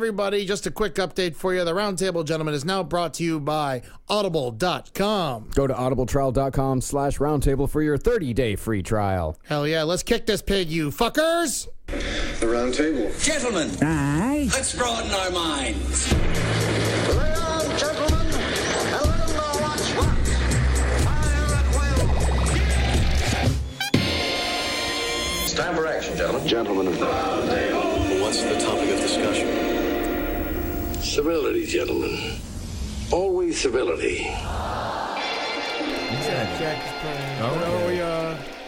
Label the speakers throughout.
Speaker 1: everybody. Just a quick update for you. The Roundtable Gentlemen is now brought to you by Audible.com.
Speaker 2: Go to audibletrial.com/roundtable for your 30-day free trial.
Speaker 1: Hell yeah, let's kick this pig, you fuckers.
Speaker 3: The Roundtable.
Speaker 4: Gentlemen,
Speaker 5: Aye.
Speaker 4: let's broaden our minds.
Speaker 3: Lay on, gentlemen, and let them know what's what. Fire at will. It's time for action, gentlemen. Gentlemen of the Roundtable.
Speaker 6: What's the topic of discussion?
Speaker 3: Civility, gentlemen. Always civility.
Speaker 1: Jack is playing.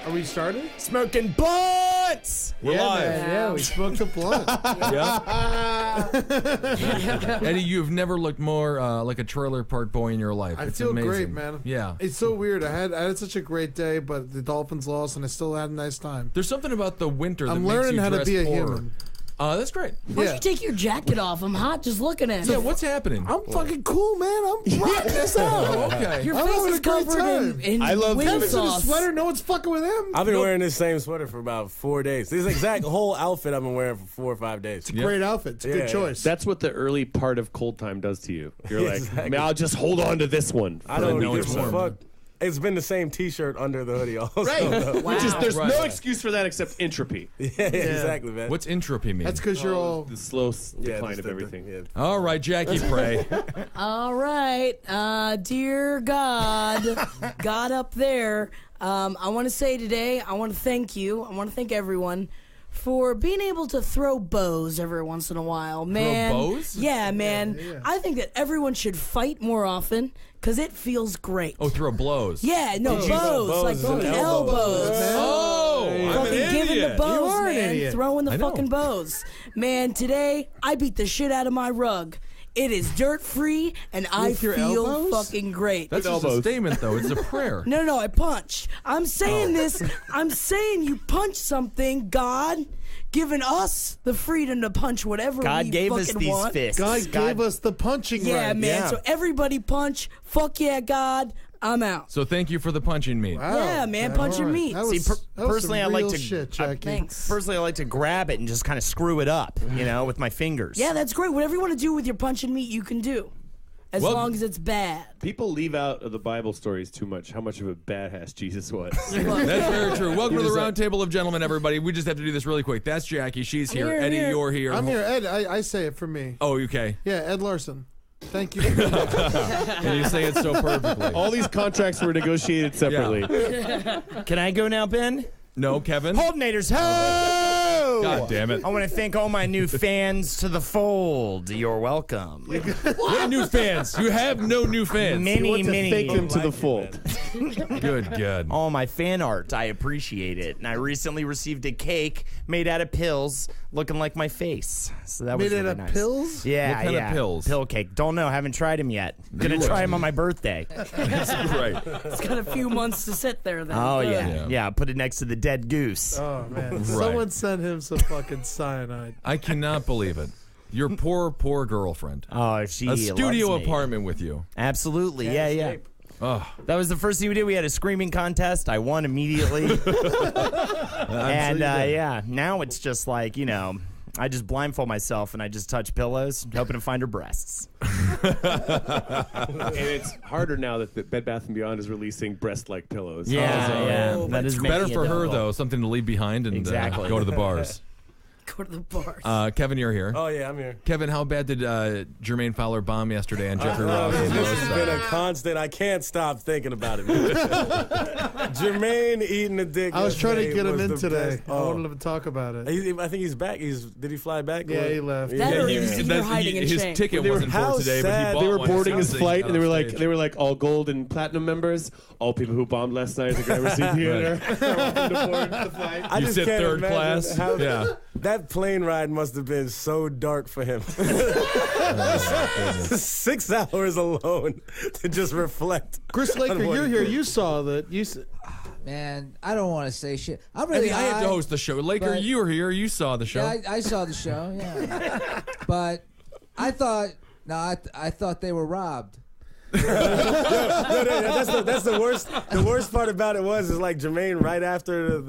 Speaker 1: Are we started?
Speaker 7: Smoking blunts!
Speaker 8: We're live.
Speaker 1: Man, yeah, we smoked a blunt.
Speaker 8: Eddie, you've never looked more like a trailer park boy in your life.
Speaker 1: I
Speaker 8: It's
Speaker 1: feel
Speaker 8: amazing.
Speaker 1: great, man.
Speaker 8: Yeah.
Speaker 1: It's so weird. I had such a great day, but the Dolphins lost, and I still had a nice time.
Speaker 8: There's something about the winter that
Speaker 1: I'm
Speaker 8: makes
Speaker 1: learning
Speaker 8: you
Speaker 1: how to
Speaker 8: dress
Speaker 1: be a
Speaker 8: poorer.
Speaker 1: human.
Speaker 8: That's great.
Speaker 5: Why don't you take your jacket off? I'm hot just looking at it.
Speaker 8: Yeah, what's happening?
Speaker 1: I'm fucking cool, man. I'm rocking this out.
Speaker 8: Okay.
Speaker 5: Your
Speaker 1: I'm
Speaker 5: face
Speaker 1: having
Speaker 5: is
Speaker 1: a great
Speaker 5: covered
Speaker 1: time.
Speaker 5: in
Speaker 7: I love
Speaker 5: wind
Speaker 1: Kevin's in a
Speaker 5: sauce.
Speaker 1: sweater. No one's fucking with him.
Speaker 7: I've been wearing this same sweater for about 4 days. This exact whole outfit I've been wearing for 4 or 5 days.
Speaker 1: It's a great outfit. It's a good choice.
Speaker 9: That's what the early part of cold time does to you. You're like,
Speaker 7: Exactly.
Speaker 9: man, I'll just hold on to this one.
Speaker 7: I don't
Speaker 8: know
Speaker 7: give
Speaker 8: it's
Speaker 7: a
Speaker 8: warm.
Speaker 7: fuck. It's been the same T-shirt under the hoodie also.
Speaker 9: Right.
Speaker 5: Wow.
Speaker 9: There's
Speaker 8: Right.
Speaker 9: no excuse for that except entropy.
Speaker 7: Yeah, exactly, man.
Speaker 8: What's entropy mean?
Speaker 1: That's because you're all.
Speaker 9: The slow decline
Speaker 7: just
Speaker 9: of everything.
Speaker 7: Yeah.
Speaker 8: All right, Jackie Pray.
Speaker 5: All right, dear God, God up there, I want to say today, I want to thank you. I want to thank everyone for being able to throw bows every once in a while, man.
Speaker 8: bows?
Speaker 5: Yeah, man.
Speaker 1: Yeah.
Speaker 5: I think that everyone should fight more often because it feels great.
Speaker 8: Oh, throw blows.
Speaker 5: Yeah, no, bows,
Speaker 7: bows
Speaker 5: like
Speaker 7: and
Speaker 5: fucking
Speaker 7: elbows.
Speaker 5: elbows.
Speaker 8: Oh, I'm an
Speaker 5: Fucking giving the
Speaker 8: idiot.
Speaker 5: bows,
Speaker 1: You are an
Speaker 5: man.
Speaker 1: idiot.
Speaker 5: Throwing the
Speaker 8: I know.
Speaker 5: fucking bows. Man, today, I beat the shit out of my rug. It is dirt-free, and I
Speaker 1: With your
Speaker 5: feel
Speaker 1: elbows?
Speaker 5: fucking great.
Speaker 8: That's just a statement, though. It's a prayer.
Speaker 5: No, I punched. I'm saying this. I'm saying you punch something, God, giving us the freedom to punch whatever
Speaker 7: God
Speaker 5: we
Speaker 7: gave
Speaker 5: fucking
Speaker 7: us these
Speaker 5: want.
Speaker 7: fists.
Speaker 1: God gave us the punching
Speaker 5: Yeah,
Speaker 1: right.
Speaker 5: man.
Speaker 7: Yeah.
Speaker 5: So everybody punch. Fuck yeah, God. I'm out.
Speaker 8: So thank you for the punching meat.
Speaker 1: Wow.
Speaker 5: Yeah, man, punch your meat.
Speaker 1: That
Speaker 7: See,
Speaker 1: was, that was
Speaker 7: personally,
Speaker 1: some
Speaker 7: I like
Speaker 1: real
Speaker 7: to-
Speaker 1: shit, Jackie.
Speaker 5: Thanks.
Speaker 7: Personally, I like to grab it and just kind of screw it up, you know, with my fingers.
Speaker 5: Yeah, that's great. Whatever you want to do with your punching meat, you can do. As
Speaker 8: Well-
Speaker 5: long as it's bad.
Speaker 9: People leave out of the Bible stories too much how much of a badass Jesus was.
Speaker 8: That's very true. Welcome to the Roundtable of Gentlemen, everybody. We just have to do this really quick. That's Jackie. She's here.
Speaker 5: here,
Speaker 8: Eddie,
Speaker 5: here.
Speaker 8: you're here.
Speaker 1: I'm here. Ed, I say it for me.
Speaker 8: Oh, okay.
Speaker 1: Yeah, Ed Larson. Thank you.
Speaker 8: And you say it so perfectly.
Speaker 9: All these contracts were negotiated separately.
Speaker 7: Can I go now, Ben?
Speaker 8: No, Kevin?
Speaker 7: Holdenators, ho!
Speaker 8: God damn it.
Speaker 7: I want to thank all my new fans to the fold. You're welcome.
Speaker 8: What new fans? You have no new fans.
Speaker 7: Many, many.
Speaker 9: Thank them to the fold.
Speaker 8: Good.
Speaker 7: All my fan art, I appreciate it. And I recently received a cake made out of pills looking like my face. So that was
Speaker 1: Made
Speaker 7: really
Speaker 1: out of
Speaker 7: nice.
Speaker 1: pills?
Speaker 7: Yeah,
Speaker 8: What kind of
Speaker 7: yeah.
Speaker 8: pills?
Speaker 7: Pill cake. Don't know. Haven't tried them yet. Gonna
Speaker 8: will.
Speaker 7: try them on my birthday.
Speaker 8: That's right.
Speaker 5: It's got a few months to sit there then.
Speaker 7: Oh,
Speaker 5: Good.
Speaker 7: yeah. Yeah, put it next to the dead goose.
Speaker 1: Oh, man. Someone sent him some fucking cyanide.
Speaker 8: I cannot believe it. Your poor girlfriend.
Speaker 7: Oh, she
Speaker 8: A studio
Speaker 7: loves me.
Speaker 8: apartment with you.
Speaker 7: Absolutely. Yeah.
Speaker 8: Oh,
Speaker 7: That was the first thing we did. We had a screaming contest. I won immediately. And yeah, now it's just like, you know, I just blindfold myself and I just touch pillows, hoping to find her breasts.
Speaker 9: And it's harder now that the Bed Bath & Beyond is releasing breast-like pillows.
Speaker 7: Yeah.
Speaker 5: Oh,
Speaker 7: That is
Speaker 8: better
Speaker 7: making
Speaker 8: for
Speaker 7: it
Speaker 8: her,
Speaker 7: difficult.
Speaker 8: though. Something to leave behind and
Speaker 7: Exactly.
Speaker 8: go to the bars.
Speaker 5: Go to the bars.
Speaker 8: Kevin, you're here.
Speaker 7: Oh, yeah, I'm here.
Speaker 8: Kevin, how bad did Jermaine Fowler bomb yesterday on Jeffrey Ross?
Speaker 7: This has been a constant. I can't stop thinking about it. Jermaine eating a dick.
Speaker 1: I was trying to
Speaker 7: yesterday
Speaker 1: get him
Speaker 7: was
Speaker 1: in
Speaker 7: the
Speaker 1: today.
Speaker 7: best.
Speaker 1: I wanted him to talk about it.
Speaker 7: I think he's back. Did he fly back?
Speaker 1: Yeah, he left.
Speaker 5: That or you're hiding in
Speaker 8: his
Speaker 5: shame.
Speaker 8: ticket
Speaker 7: They were-
Speaker 8: wasn't
Speaker 7: how
Speaker 8: for today, but he
Speaker 7: sad.
Speaker 8: bought
Speaker 9: They were
Speaker 8: one.
Speaker 9: boarding his
Speaker 8: Sounds
Speaker 9: flight, and they were
Speaker 8: on stage.
Speaker 9: like all gold and platinum members, all people who bombed last night at the Gramercy Theater. Welcome to board the flight.
Speaker 7: I
Speaker 8: You
Speaker 7: just
Speaker 8: sit
Speaker 7: can't
Speaker 8: third
Speaker 7: imagine
Speaker 8: class?
Speaker 7: how-
Speaker 8: Yeah.
Speaker 7: That plane ride must have been so dark for him. 6 hours alone to just reflect.
Speaker 1: Chris Laker,
Speaker 7: on what
Speaker 1: you're
Speaker 7: he
Speaker 1: here.
Speaker 7: did.
Speaker 1: You saw that.
Speaker 10: Man, I don't want to say shit. I'm
Speaker 8: I
Speaker 10: really
Speaker 8: mean, I have to
Speaker 10: high,
Speaker 8: host the show. Laker,
Speaker 10: but-
Speaker 8: you were here. You saw the show.
Speaker 10: Yeah, I saw the show. Yeah, but I thought I thought they were robbed.
Speaker 6: That's the worst. The worst part about it is like Jermaine right after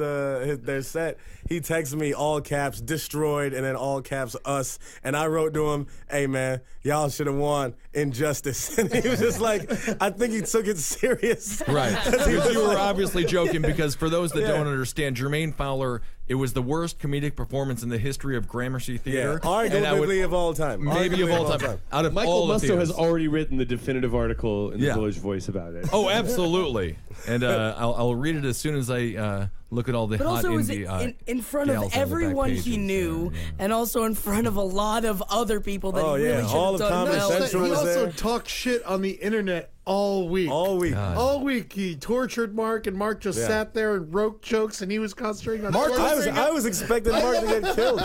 Speaker 6: their set, he texted me all caps destroyed and then all caps us, and I wrote to him, "Hey man, y'all should have won injustice," and he was just like, I think he took it serious.
Speaker 8: Right. You were obviously joking because for those that don't understand, Jermaine Fowler, it was the worst comedic performance in the history of Gramercy Theater.
Speaker 6: Arguably of all time.
Speaker 8: Maybe of all time. Out of
Speaker 9: Michael
Speaker 8: all the
Speaker 9: Musto
Speaker 8: theaters.
Speaker 9: has already written the definitive article in the Village Voice about it.
Speaker 8: Oh, absolutely. And I'll read it as soon as I look at all the
Speaker 5: But
Speaker 8: hot
Speaker 5: also, it was
Speaker 8: indie
Speaker 5: in front of
Speaker 8: gals on the back
Speaker 5: everyone
Speaker 8: pages.
Speaker 5: he knew, and also in front of a lot of other people that he really should
Speaker 6: all
Speaker 5: have
Speaker 6: of
Speaker 5: done
Speaker 6: Comedy
Speaker 5: well.
Speaker 6: Central
Speaker 1: He
Speaker 6: was
Speaker 1: also
Speaker 6: there.
Speaker 1: talked shit on the internet all week.
Speaker 6: All week.
Speaker 1: All week. He tortured Mark, and Mark just sat there and wrote jokes, and he was concentrating on
Speaker 6: Mark, I was expecting Mark to get killed.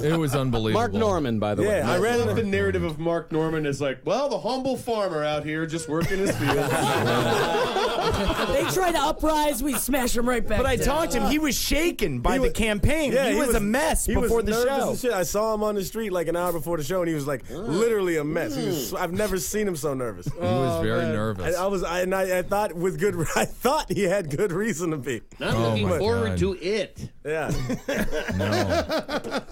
Speaker 8: It was unbelievable.
Speaker 2: Mark Norman, by the way.
Speaker 6: Yeah, I read
Speaker 9: The narrative of Mark Norman is like, well, the humble farmer out here just working his field.
Speaker 5: They try to uprise, we smash them right back.
Speaker 7: But I
Speaker 5: down.
Speaker 7: talked to him. He was shaken by the campaign.
Speaker 6: Yeah,
Speaker 7: he was a mess
Speaker 6: he
Speaker 7: before
Speaker 6: was
Speaker 7: the
Speaker 6: nervous
Speaker 7: show.
Speaker 6: and shit. I saw him on the street like an hour before the show, and he was like literally a mess. I've never seen him so nervous.
Speaker 8: He was very nervous.
Speaker 6: I thought with good. I thought he had good reason to be.
Speaker 9: I'm looking forward to it.
Speaker 6: Yeah.
Speaker 8: No.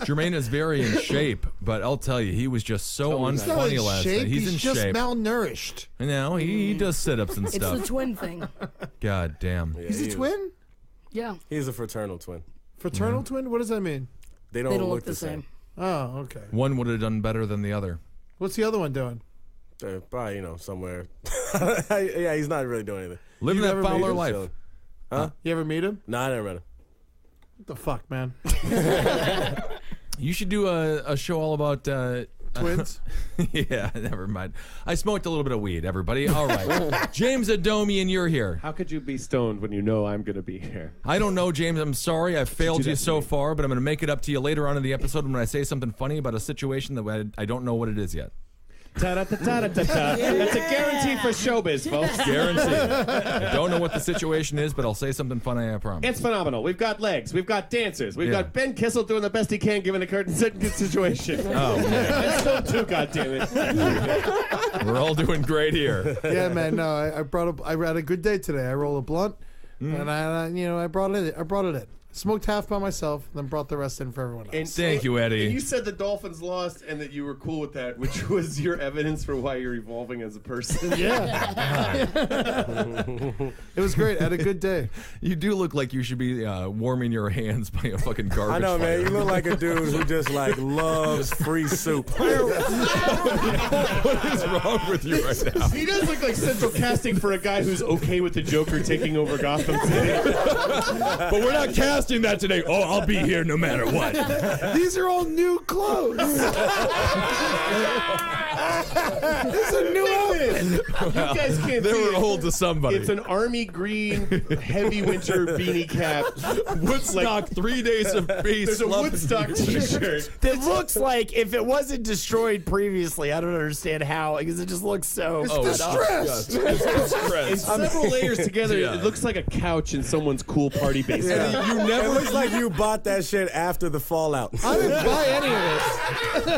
Speaker 8: Jermaine is very in shape, but I'll tell you, he was just so
Speaker 1: He's not
Speaker 8: unfunny
Speaker 1: in
Speaker 8: last
Speaker 1: shape.
Speaker 8: night. He's in
Speaker 1: just
Speaker 8: shape.
Speaker 1: malnourished.
Speaker 8: No, he does sit-ups and
Speaker 5: It's
Speaker 8: stuff.
Speaker 5: the twin thing.
Speaker 8: God damn.
Speaker 1: He's a twin?
Speaker 5: Yeah.
Speaker 6: He's a fraternal twin.
Speaker 1: Fraternal twin? What does that mean?
Speaker 6: They don't look the same.
Speaker 1: Oh, okay.
Speaker 8: One would have done better than the other.
Speaker 1: What's the other one doing?
Speaker 6: They're probably, somewhere. Yeah, he's not really doing anything.
Speaker 8: Living
Speaker 1: You
Speaker 8: that
Speaker 1: never meet
Speaker 8: Fowler
Speaker 1: him?
Speaker 8: life.
Speaker 6: Huh?
Speaker 1: You ever meet him?
Speaker 6: Nah, I never met him.
Speaker 1: What the fuck, man?
Speaker 8: You should do a show all about
Speaker 1: Twins?
Speaker 8: Yeah, never mind. I smoked a little bit of weed, everybody. All right. James Adomian, you're here.
Speaker 9: How could you be stoned when you know I'm going to be here?
Speaker 8: I don't know, James. I'm sorry. I've failed you so far, but I'm going to make it up to you later on in the episode when I say something funny about a situation that I don't know what it is yet.
Speaker 9: Ta-da-ta-ta-ta-ta. That's a guarantee for showbiz, folks.
Speaker 8: Guaranteed. I don't know what the situation is, but I'll say something funny, I promise.
Speaker 9: It's phenomenal. We've got legs. We've got dancers. We've got Ben Kissel doing the best he can given a curtain situation.
Speaker 8: Oh, man.
Speaker 9: And so too, goddammit.
Speaker 8: We're all doing great here.
Speaker 1: Yeah, man. No, I had a good day today. I rolled a blunt, and I brought it in. Smoked half by myself, then brought the rest in for everyone else.
Speaker 8: Thank you, Eddie.
Speaker 9: And you said the Dolphins lost and that you were cool with that, which was your evidence for why you're evolving as a person.
Speaker 1: Yeah. It was great. I had a good day.
Speaker 8: You do look like you should be warming your hands by a fucking garbage
Speaker 6: I know,
Speaker 8: fire.
Speaker 6: man. You look like a dude who just loves free soup.
Speaker 8: What is wrong with you right now?
Speaker 9: He does look like central casting for a guy who's okay with the Joker taking over Gotham City.
Speaker 8: But we're not casting that today. Oh, I'll be here no matter what.
Speaker 1: These are all new clothes. It's a new outfit.
Speaker 9: You guys can't
Speaker 8: They
Speaker 9: see
Speaker 8: were
Speaker 9: it.
Speaker 8: old to somebody.
Speaker 9: It's an army green heavy winter beanie cap.
Speaker 8: Woodstock, 3 days of peace.
Speaker 9: There's a
Speaker 8: love, and
Speaker 9: Woodstock
Speaker 8: unity.
Speaker 9: t-shirt.
Speaker 7: That looks like if it wasn't destroyed previously, I don't understand how, because it just looks so.
Speaker 1: Distressed.
Speaker 8: It's distressed.
Speaker 9: In several layers together,
Speaker 8: Yeah.
Speaker 9: it looks like a couch in someone's cool party basement.
Speaker 6: You never. It looks like you bought that shit after the fallout.
Speaker 1: I didn't buy any of this.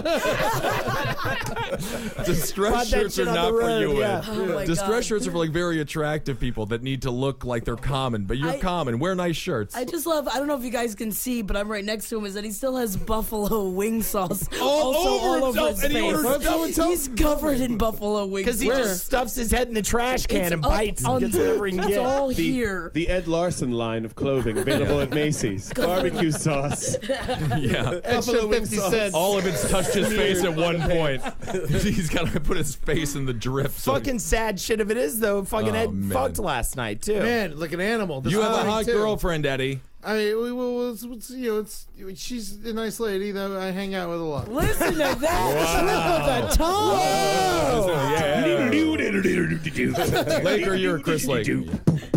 Speaker 8: Distress
Speaker 7: Bought that
Speaker 8: shirts
Speaker 7: shit
Speaker 8: are
Speaker 7: on
Speaker 8: not
Speaker 7: the
Speaker 8: for
Speaker 7: road,
Speaker 8: you,
Speaker 7: yeah.
Speaker 8: Ed.
Speaker 5: Oh my
Speaker 8: Distress
Speaker 5: God.
Speaker 8: shirts are for very attractive people that need to look like they're common, but you're common. Wear nice shirts.
Speaker 5: I just love, I don't know if you guys can see, but I'm right next to him, is that he still has buffalo wing sauce
Speaker 8: All over
Speaker 5: all over
Speaker 8: himself,
Speaker 5: his
Speaker 8: and he
Speaker 5: face.
Speaker 8: ordered
Speaker 5: He's covered in buffalo wing
Speaker 7: Because he
Speaker 5: sauce.
Speaker 7: just stuffs his head in the trash can
Speaker 5: It's
Speaker 7: and
Speaker 5: up
Speaker 7: bites and
Speaker 5: on-
Speaker 7: gets whatever he can
Speaker 5: It's
Speaker 7: get.
Speaker 5: all here.
Speaker 9: The Ed Larson line of clothing available at Macy's. Barbecue sauce.
Speaker 8: Yeah.
Speaker 9: Buffalo wing sauce.
Speaker 8: All of it's touched his face at one point. He's got to put his face in the drip. so
Speaker 7: Fucking sad shit of it is, though. Fucking
Speaker 8: Oh,
Speaker 7: Ed
Speaker 8: man.
Speaker 7: fucked last night, too.
Speaker 1: Man, like an animal. This
Speaker 8: you have a
Speaker 1: morning,
Speaker 8: hot
Speaker 1: too.
Speaker 8: girlfriend, Eddie.
Speaker 1: I mean, she's a nice lady that I hang out with a lot.
Speaker 5: Listen to that. Slip of the tongue.
Speaker 8: Laker, you're Chris Laker.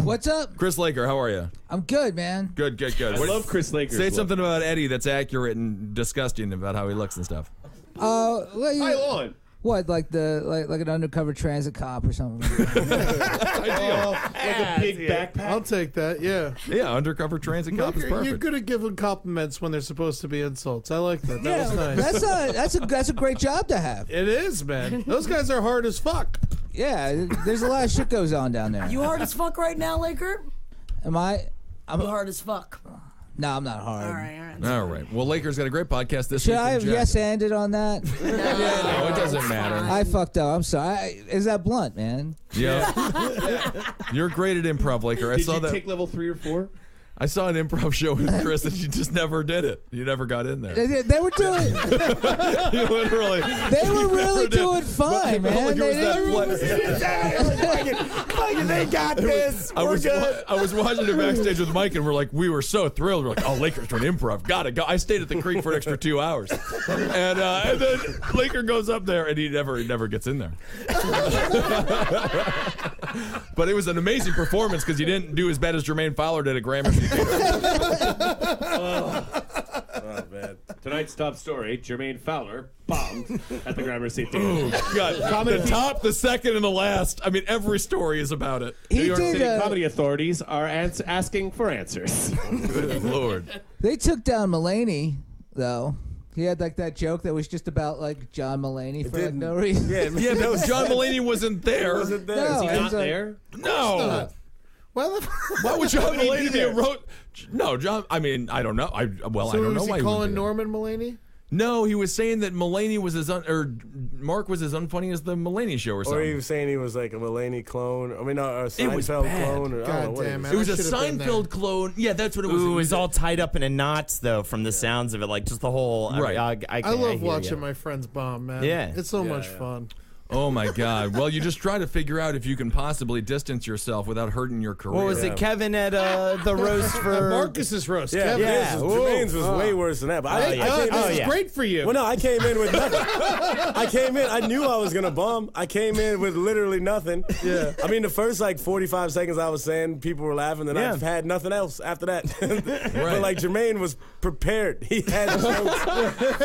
Speaker 10: What's up?
Speaker 8: Chris Laker, how are you?
Speaker 10: I'm good, man.
Speaker 8: Good.
Speaker 9: I love Chris Laker's
Speaker 8: Say
Speaker 9: look.
Speaker 8: something about Eddie that's accurate and disgusting about how he looks and stuff.
Speaker 10: Well,
Speaker 9: Hi, Lon.
Speaker 10: what, like an undercover transit cop or something?
Speaker 8: Ideal.
Speaker 9: Like a big backpack.
Speaker 1: I'll take that, yeah.
Speaker 8: Yeah, undercover transit cop is
Speaker 1: You're
Speaker 8: perfect.
Speaker 1: good at giving compliments when they're supposed to be insults. I like that. That was nice.
Speaker 10: That's a great job to have.
Speaker 1: It is, man. Those guys are hard as fuck.
Speaker 10: Yeah, there's a lot of shit goes on down there.
Speaker 5: You hard as fuck right now, Laker?
Speaker 10: Am I? I'm
Speaker 5: You hard as fuck.
Speaker 10: No, I'm not hard.
Speaker 5: All right.
Speaker 8: All right. Well, Lakers got a great podcast this
Speaker 10: Should
Speaker 8: week.
Speaker 10: I have yes-anded on that?
Speaker 8: No, it doesn't matter.
Speaker 10: I fucked up. I'm sorry. Is that blunt, man?
Speaker 8: Yeah. You're great at improv, Laker. I
Speaker 9: Did
Speaker 8: saw
Speaker 9: you
Speaker 8: that.
Speaker 9: take level 3 or 4?
Speaker 8: I saw an improv show with Chris, and you just never did it. You never got in there.
Speaker 10: They were doing.
Speaker 8: You literally.
Speaker 10: They were really doing fine, man. They
Speaker 7: They got this.
Speaker 8: I was watching it backstage with Mike, and we were so thrilled. We're like, oh, Lakers doing improv. Got it. I stayed at the Creek for an extra 2 hours, and then Laker goes up there, and he never gets in there. But it was an amazing performance because he didn't do as bad as Jermaine Fowler did at Gramercy Theater.
Speaker 9: Oh, man. Tonight's top story, Jermaine Fowler bombed at the Gramercy Theater.
Speaker 8: Oh, God. The top, the second, and the last. I mean, every story is about it.
Speaker 9: New York City comedy authorities are asking for answers.
Speaker 8: Good Lord.
Speaker 10: They took down Mulaney, though. He had that joke that was just about John Mulaney for no reason.
Speaker 8: Yeah, but John Mulaney wasn't there.
Speaker 10: No,
Speaker 9: Is he not there?
Speaker 8: No. Why would John Mulaney be wrote? No, John. I mean, I don't know. I don't know why.
Speaker 1: Was he
Speaker 8: he would be
Speaker 1: calling
Speaker 8: there.
Speaker 1: Norman Mulaney?
Speaker 8: No, he was saying that Mulaney was Mark was as unfunny as the Mulaney show or something.
Speaker 6: Or he was saying he was like a Mulaney clone. I mean, a Seinfeld clone. Or, I don't know what it was.
Speaker 8: It was a Seinfeld clone. Yeah, that's what it was.
Speaker 7: Ooh, it was all tied up in a knots, though, from the sounds of it. Just the whole.
Speaker 8: Right.
Speaker 1: I love watching my friends bomb, man.
Speaker 7: Yeah.
Speaker 1: It's so much fun.
Speaker 8: Oh my God! Well, you just try to figure out if you can possibly distance yourself without hurting your career.
Speaker 7: What was it, Kevin at the roast for
Speaker 1: Marcus's roast?
Speaker 6: Yeah, Jermaine's was way worse than that. But
Speaker 1: It was great for you.
Speaker 6: Well, no, I came in with nothing. I knew I was gonna bomb. I came in with literally nothing.
Speaker 1: Yeah.
Speaker 6: I mean, the first 45 seconds I was saying, people were laughing, and I've had nothing else after that. But Jermaine was prepared. He had jokes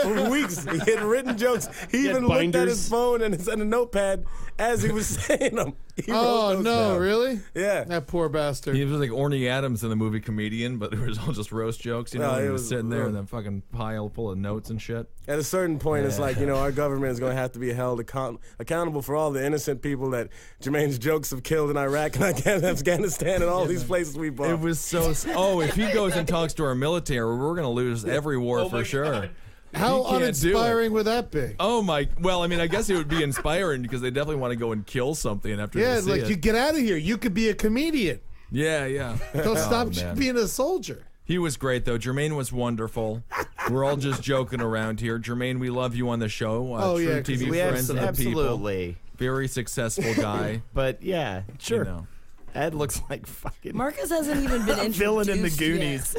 Speaker 6: for weeks. He had written jokes. He even looked at his phone and a notepad as he was saying them.
Speaker 1: Oh, no, really?
Speaker 6: Yeah.
Speaker 1: That poor bastard.
Speaker 8: He was like Orny Adams in the movie Comedian, but it was all just roast jokes. You know, he was sitting there in that fucking pile full of notes and shit.
Speaker 6: At a certain point, it's our government is going to have to be held accountable for all the innocent people that Jermaine's jokes have killed in Iraq and Afghanistan and all these places we bombed.
Speaker 8: It was so. Oh, if he goes and talks to our military, we're going to lose every war for sure.
Speaker 6: God.
Speaker 1: How uninspiring would that be?
Speaker 8: Oh my! Well, I mean, I guess it would be inspiring because they definitely want to go and kill something after.
Speaker 1: Yeah,
Speaker 8: they see it.
Speaker 1: You get out of here. You could be a comedian.
Speaker 8: Yeah.
Speaker 1: Don't stop being a soldier.
Speaker 8: He was great though. Jermaine was wonderful. We're all just joking around here. Jermaine, we love you on the show. True TV friends and the people.
Speaker 7: Absolutely.
Speaker 8: Very successful guy.
Speaker 7: But yeah, sure.
Speaker 8: You know.
Speaker 7: Ed looks like fucking
Speaker 5: Marcus hasn't even been introduced
Speaker 7: villain in the
Speaker 5: yet.
Speaker 7: Goonies.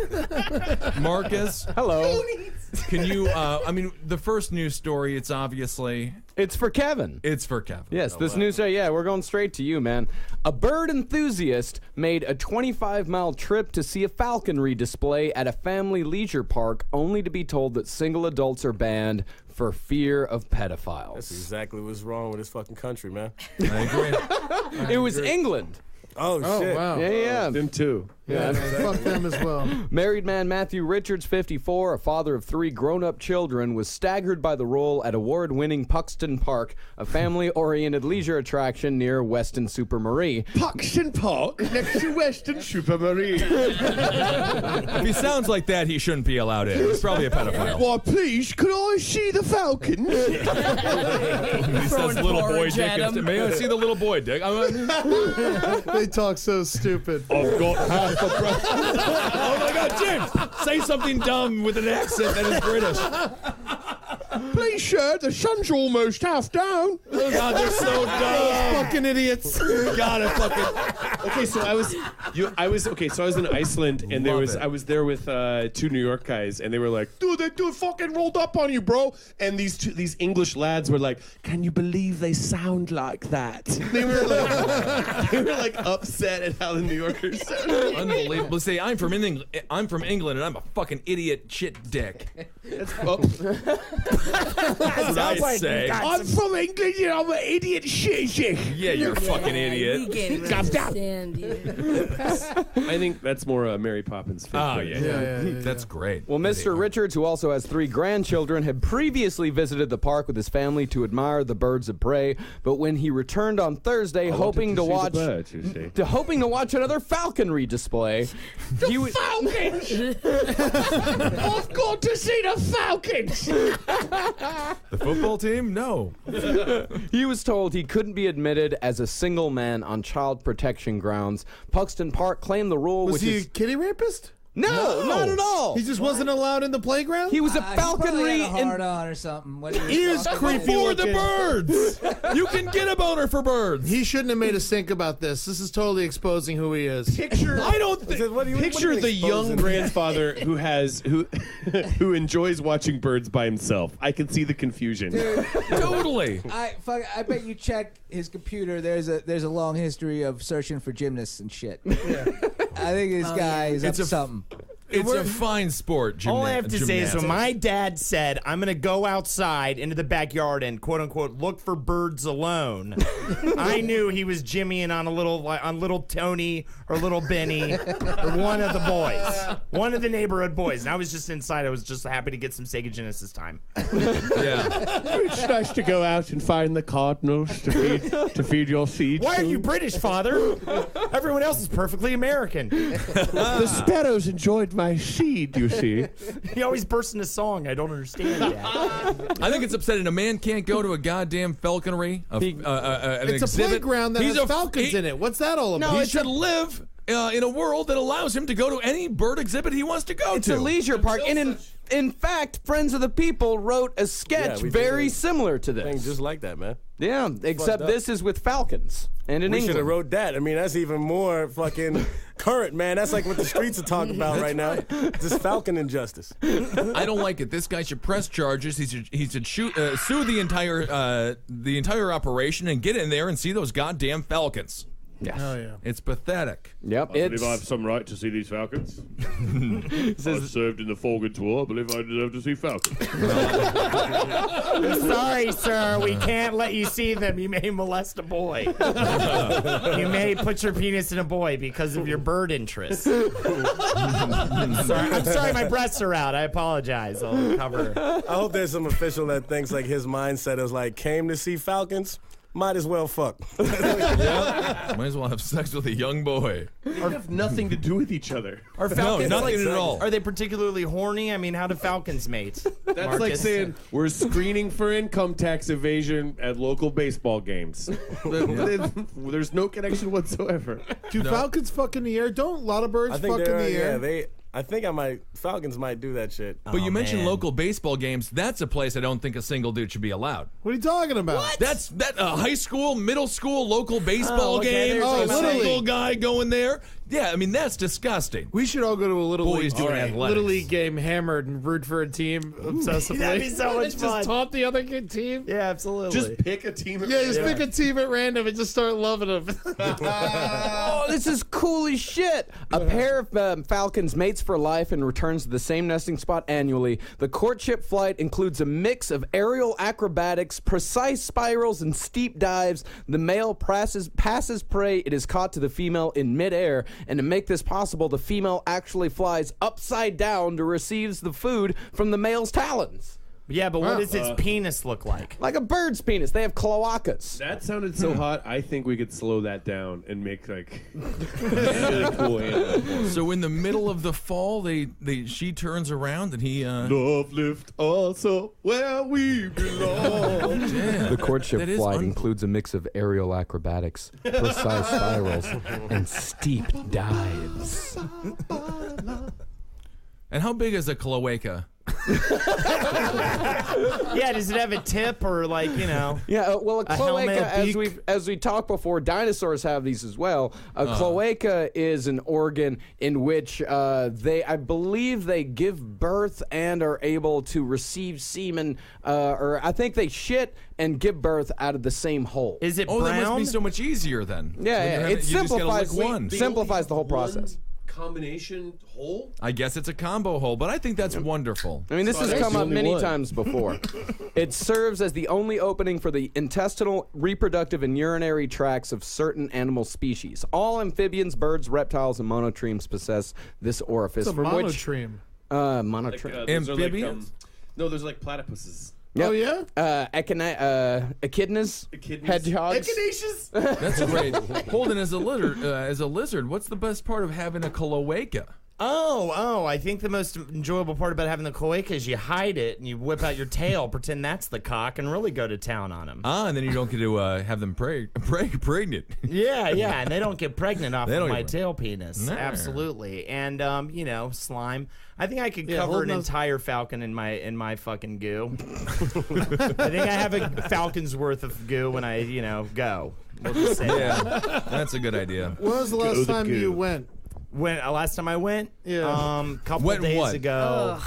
Speaker 8: Marcus,
Speaker 2: Hello.
Speaker 8: can you? I mean, the first news story. It's obviously
Speaker 2: It's for Kevin.
Speaker 8: it's for Kevin.
Speaker 2: Yes, this news story, we're going straight to you, man. A bird enthusiast made a 25-mile trip to see a falconry display at a family leisure park, only to be told that single adults are banned for fear of pedophiles.
Speaker 6: That's exactly what's wrong with this fucking country, man.
Speaker 8: I agree.
Speaker 2: It was England.
Speaker 6: Oh, shit.
Speaker 1: Wow.
Speaker 2: Yeah.
Speaker 9: Them too.
Speaker 1: Yeah, fuck them as well.
Speaker 2: Married man Matthew Richards, 54, a father of 3 grown-up children, was staggered by the roll at award-winning Puxton Park, a family-oriented leisure attraction near Weston Supermarie.
Speaker 9: Puxton Park next to Western Supermarine.
Speaker 8: If he sounds like that, he shouldn't be allowed in. He's probably a pedophile.
Speaker 9: Why, please, could I see the falcon?
Speaker 8: He says, "Little boy
Speaker 5: porridge
Speaker 8: dick."
Speaker 5: at him.
Speaker 8: May I see the little boy dick?
Speaker 1: They talk so stupid.
Speaker 9: I've got half a breath.
Speaker 8: Oh my God, James! Say something dumb with an accent that is British.
Speaker 9: Please, sir, the sun's almost half down.
Speaker 8: Oh God, they're so dumb.
Speaker 1: Fucking idiots.
Speaker 8: God, I fucking.
Speaker 9: Okay, so I was in Iceland, and I was there with 2 New York guys, and they were like, dude, they fucking rolled up on you, bro. And these English lads were like, can you believe they sound like that? They were like upset at how the New Yorkers sound.
Speaker 8: Unbelievable. Say, I'm from England, and I'm a fucking idiot shit dick. That's what I say.
Speaker 9: I'm from England, and I'm an idiot shit.
Speaker 8: Yeah, you're a fucking idiot.
Speaker 5: He can't even understand. understand you.
Speaker 9: I think that's more Mary Poppins.
Speaker 8: Oh, yeah. That's great.
Speaker 2: Well, Mr. Richards, who also has 3 grandchildren, had previously visited the park with his family to admire the birds of prey. But when he returned on Thursday, hoping to watch another falconry display, he was
Speaker 9: Falcons! I've got to see the Falcons!
Speaker 8: The football team? No.
Speaker 2: He was told he couldn't be admitted as a single man on child protection grounds. Puxton Park claimed the rule,
Speaker 1: Was
Speaker 2: which
Speaker 1: he
Speaker 2: is
Speaker 1: a kitty rapist?
Speaker 2: no, not at all.
Speaker 1: He just wasn't allowed in the playground?
Speaker 2: He was a
Speaker 10: He
Speaker 2: falconry
Speaker 10: probably had a
Speaker 2: in
Speaker 10: hard on or something. What
Speaker 1: He was creepy
Speaker 8: For the
Speaker 1: looking.
Speaker 8: birds. You can get a boner for birds.
Speaker 1: He shouldn't have made a stink about this. This is totally exposing who he is.
Speaker 9: Picture
Speaker 8: I don't think.
Speaker 9: Picture the young grandfather who enjoys watching birds by himself. I can see the confusion.
Speaker 8: Totally.
Speaker 10: I bet you check his computer. There's a long history of searching for gymnasts and shit. I think this guy is up to something.
Speaker 8: It's a fine sport.
Speaker 7: All I have to say is when
Speaker 8: gymnastics.
Speaker 7: my dad said, I'm going to go outside into the backyard and quote unquote look for birds alone, I knew he was jimmying on little Tony or little Benny or one of the boys, one of the neighborhood boys. And I was just inside. I was just happy to get some Sega Genesis time.
Speaker 8: Yeah.
Speaker 9: It's nice to go out and find the cardinals to feed your seeds.
Speaker 7: Why are you British, Father? Everyone else is perfectly American.
Speaker 9: The sparrows enjoyed my seed, you see.
Speaker 7: He always bursts into song. I don't understand that.
Speaker 8: I think it's upsetting. A man can't go to a goddamn falconry. An
Speaker 1: It's
Speaker 8: exhibit.
Speaker 1: a playground that has falcons in it. What's that all about?
Speaker 8: He should live in a world that allows him to go to any bird exhibit he wants to go
Speaker 2: It's
Speaker 8: to.
Speaker 2: a leisure park, and in fact, Friends of the People wrote a sketch
Speaker 6: we
Speaker 2: very
Speaker 6: did.
Speaker 2: similar to
Speaker 6: Thing
Speaker 2: this.
Speaker 6: just like that, man.
Speaker 2: Yeah, except
Speaker 6: up.
Speaker 2: this is with falcons and in
Speaker 6: We should
Speaker 2: England.
Speaker 6: have wrote that. I mean, that's even more fucking current, man. That's like what the streets are talking about right now. This falcon injustice.
Speaker 8: I don't like it. This guy should press charges. He should sue the entire operation and get in there and see those goddamn falcons.
Speaker 2: Yes.
Speaker 1: Oh, yeah.
Speaker 8: It's pathetic.
Speaker 2: Yep.
Speaker 9: I believe I have some right to see these falcons. I've served in the Falcons War. I believe I deserve to see falcons.
Speaker 7: I'm sorry, sir. We can't let you see them. You may molest a boy. You may put your penis in a boy because of your bird interests. I'm sorry, my breasts are out. I apologize. I'll cover.
Speaker 6: I hope there's some official that thinks like his mindset is like, came to see falcons, might as well fuck.
Speaker 8: Might as well have sex with a young boy.
Speaker 9: They have nothing to do with each other.
Speaker 7: Are falcons
Speaker 8: nothing at all.
Speaker 7: Are they particularly horny? I mean, how do falcons mate?
Speaker 9: That's like saying we're screening for income tax evasion at local baseball games. There's no connection whatsoever.
Speaker 1: Do falcons fuck in the air? Don't a lot of birds
Speaker 6: I think
Speaker 1: fuck in the air?
Speaker 6: I think falcons might do that shit.
Speaker 8: But you mentioned
Speaker 7: man.
Speaker 8: local baseball games. That's a place I don't think a single dude should be allowed.
Speaker 1: What are you talking about?
Speaker 8: That's high school, middle school, local baseball
Speaker 7: okay,
Speaker 8: game.
Speaker 7: there's
Speaker 8: A
Speaker 1: Little
Speaker 8: single
Speaker 1: League.
Speaker 8: guy going there. Yeah, I mean that's disgusting.
Speaker 1: We should all go to a little
Speaker 8: Boys
Speaker 1: league,
Speaker 8: doing athletics.
Speaker 1: little league game, hammered, and root for a team obsessively.
Speaker 7: That'd be so much
Speaker 1: Just
Speaker 7: fun.
Speaker 1: taunt the other good team.
Speaker 7: Yeah, absolutely.
Speaker 9: Just pick a team.
Speaker 1: Yeah, just pick a team at random and just start loving them.
Speaker 2: Oh, this is cool as shit. A pair of falcons mates for life and returns to the same nesting spot annually. The courtship flight includes a mix of aerial acrobatics, precise spirals, and steep dives. The male passes prey it is caught to the female in midair, and to make this possible, the female actually flies upside down to receive the food from the male's talons.
Speaker 7: Yeah, but what does its penis look like?
Speaker 2: Like a bird's penis. They have cloacas.
Speaker 9: That sounded so hot. I think we could slow that down and make like really cool animals.
Speaker 8: So in the middle of the fall, she turns around and he.
Speaker 9: Love lift us up where we belong.
Speaker 2: The courtship
Speaker 8: That is
Speaker 2: flight includes a mix of aerial acrobatics, precise spirals, and steep dives.
Speaker 8: And how big is a cloaca?
Speaker 7: Yeah, does it have a tip or like, you know?
Speaker 2: Yeah, well, a
Speaker 7: helmet,
Speaker 2: cloaca,
Speaker 7: a beak?
Speaker 2: as we talked before, dinosaurs have these as well. A cloaca is an organ in which I believe they give birth and are able to receive semen, or I think they shit and give birth out of the same hole.
Speaker 7: Is it
Speaker 8: Oh,
Speaker 7: brown?
Speaker 8: that must be so much easier then.
Speaker 2: Yeah,
Speaker 8: When
Speaker 2: yeah.
Speaker 8: you're
Speaker 2: It
Speaker 8: having- you just gotta
Speaker 2: simplifies
Speaker 8: lick one.
Speaker 2: simplifies the whole process.
Speaker 9: combination hole?
Speaker 8: I guess it's a combo hole, but I think that's wonderful.
Speaker 2: I mean, this has come up many times before. It serves as the only opening for the intestinal, reproductive, and urinary tracts of certain animal species. All amphibians, birds, reptiles, and monotremes possess this orifice.
Speaker 1: It's a
Speaker 2: from which
Speaker 1: monotreme.
Speaker 2: Monotreme.
Speaker 8: Amphibians?
Speaker 9: No, there's like platypuses.
Speaker 2: Yep.
Speaker 1: Oh, yeah?
Speaker 2: Echidnas, hedgehogs.
Speaker 9: Echinaceous.
Speaker 8: That's great. Holden, as a lizard, what's the best part of having a cloaca?
Speaker 7: Oh, I think the most enjoyable part about having the cloaca is you hide it and you whip out your tail, pretend that's the cock, and really go to town on them.
Speaker 8: And then you don't get to have them pregnant.
Speaker 7: Yeah, and they don't get pregnant off of my tail penis.
Speaker 8: No.
Speaker 7: Absolutely. And, slime. I think I could cover
Speaker 1: Holden
Speaker 7: an entire falcon in my fucking goo. I think I have a falcon's worth of goo when I, go. We'll just say that.
Speaker 8: That's a good idea.
Speaker 1: When was the last time you went?
Speaker 7: Last time I went?
Speaker 1: Yeah.
Speaker 7: Couple days ago.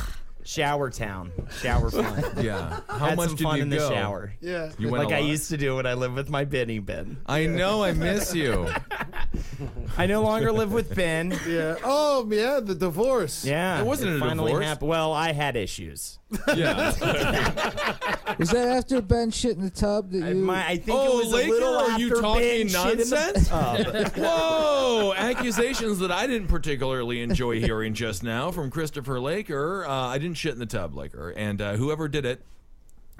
Speaker 7: Shower town. Shower fun.
Speaker 8: Yeah. How
Speaker 7: Had
Speaker 8: much
Speaker 7: some
Speaker 8: did
Speaker 7: fun
Speaker 8: you
Speaker 7: in
Speaker 8: go?
Speaker 7: the shower.
Speaker 1: Yeah.
Speaker 8: You went
Speaker 7: like
Speaker 8: a
Speaker 7: I
Speaker 8: lot?
Speaker 7: used to do when I lived with my Benny Ben.
Speaker 8: I know. I miss you.
Speaker 7: I no longer live with Ben.
Speaker 1: Yeah. Oh, yeah, the divorce.
Speaker 7: Yeah.
Speaker 8: It wasn't a
Speaker 7: finally
Speaker 8: divorce.
Speaker 7: happened. Well, I had issues.
Speaker 8: Yeah.
Speaker 10: Was that after Ben shit in the tub that you?
Speaker 7: I think it was
Speaker 8: Laker,
Speaker 7: a little
Speaker 8: are
Speaker 7: after
Speaker 8: you talking
Speaker 7: Ben shit in the
Speaker 8: nonsense? Whoa! Accusations that I didn't particularly enjoy hearing just now from Christopher Laker. I didn't shit in the tub, Laker, and whoever did it,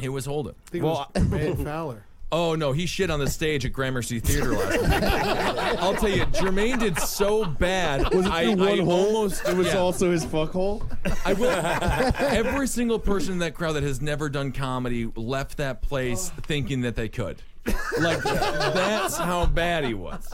Speaker 8: it was Holden.
Speaker 1: I think it was Jermaine Fowler.
Speaker 8: Oh no, he shit on the stage at Gramercy Theater last night. I'll tell you, Jermaine did so bad.
Speaker 9: Was it
Speaker 8: I
Speaker 9: hole?
Speaker 8: almost.
Speaker 9: It was also his fuck hole.
Speaker 8: I will. Every single person in that crowd that has never done comedy left that place thinking that they could. Like that's how bad he was.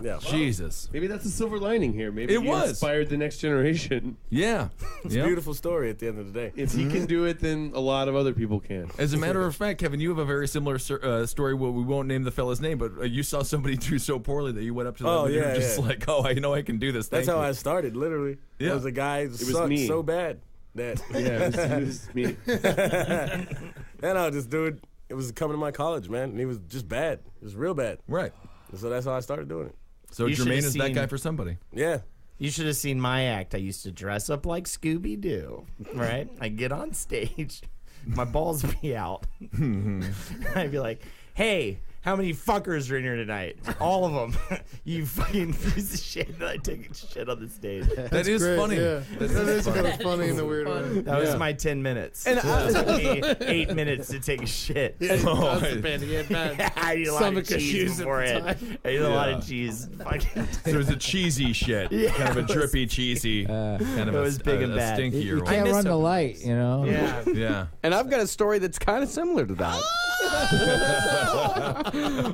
Speaker 6: Yeah.
Speaker 8: Jesus.
Speaker 9: Maybe that's a silver lining here. Maybe
Speaker 8: It
Speaker 9: he
Speaker 8: was.
Speaker 9: inspired the next generation.
Speaker 8: Yeah.
Speaker 6: It's a beautiful story at the end of the day.
Speaker 9: If he can do it, then a lot of other people can.
Speaker 8: As a matter of fact, Kevin, you have a very similar story. Well, we won't name the fella's name, but you saw somebody do so poorly that you went up to them and you were just like, "Oh, I know I can do this."
Speaker 6: That's
Speaker 8: Thank
Speaker 6: how
Speaker 8: you.
Speaker 6: I started. Literally,
Speaker 8: Yeah.
Speaker 6: It was a guy who
Speaker 9: was
Speaker 6: sucked
Speaker 9: me.
Speaker 6: so bad that
Speaker 9: It was me.
Speaker 6: and I this dude. It was coming to my college, man, and he was just bad. It was real bad.
Speaker 8: Right.
Speaker 6: And so that's how I started doing it.
Speaker 8: So
Speaker 7: You
Speaker 8: Jermaine
Speaker 7: should've
Speaker 8: is that
Speaker 7: seen-
Speaker 8: guy for somebody.
Speaker 6: Yeah.
Speaker 7: You should have seen my act. I used to dress up like Scooby-Doo, right? I get on stage, my balls be out. I'd be like, hey, how many fuckers are in here tonight? All of them. You fucking piece of shit. And I take a shit on the stage.
Speaker 8: That is
Speaker 1: Great,
Speaker 8: funny.
Speaker 1: Yeah. That is kind of funny in the weird way.
Speaker 7: That was my 10 minutes. And it took me 8 minutes to take a shit.
Speaker 1: Yeah, constipated. He had bad
Speaker 7: I ate a lot of
Speaker 1: stomach
Speaker 7: cheese
Speaker 1: issues at the
Speaker 7: beforehand.
Speaker 1: time.
Speaker 7: I ate a lot of cheese. Fucking
Speaker 8: So it was a cheesy shit, kind of a drippy, cheesy, kind of
Speaker 7: it was big and bad.
Speaker 8: stinkier
Speaker 10: You
Speaker 8: one.
Speaker 10: can't
Speaker 7: miss
Speaker 10: run the
Speaker 7: him.
Speaker 10: light, you know.
Speaker 7: Yeah.
Speaker 8: Yeah.
Speaker 2: And I've got a story that's kind of similar to that.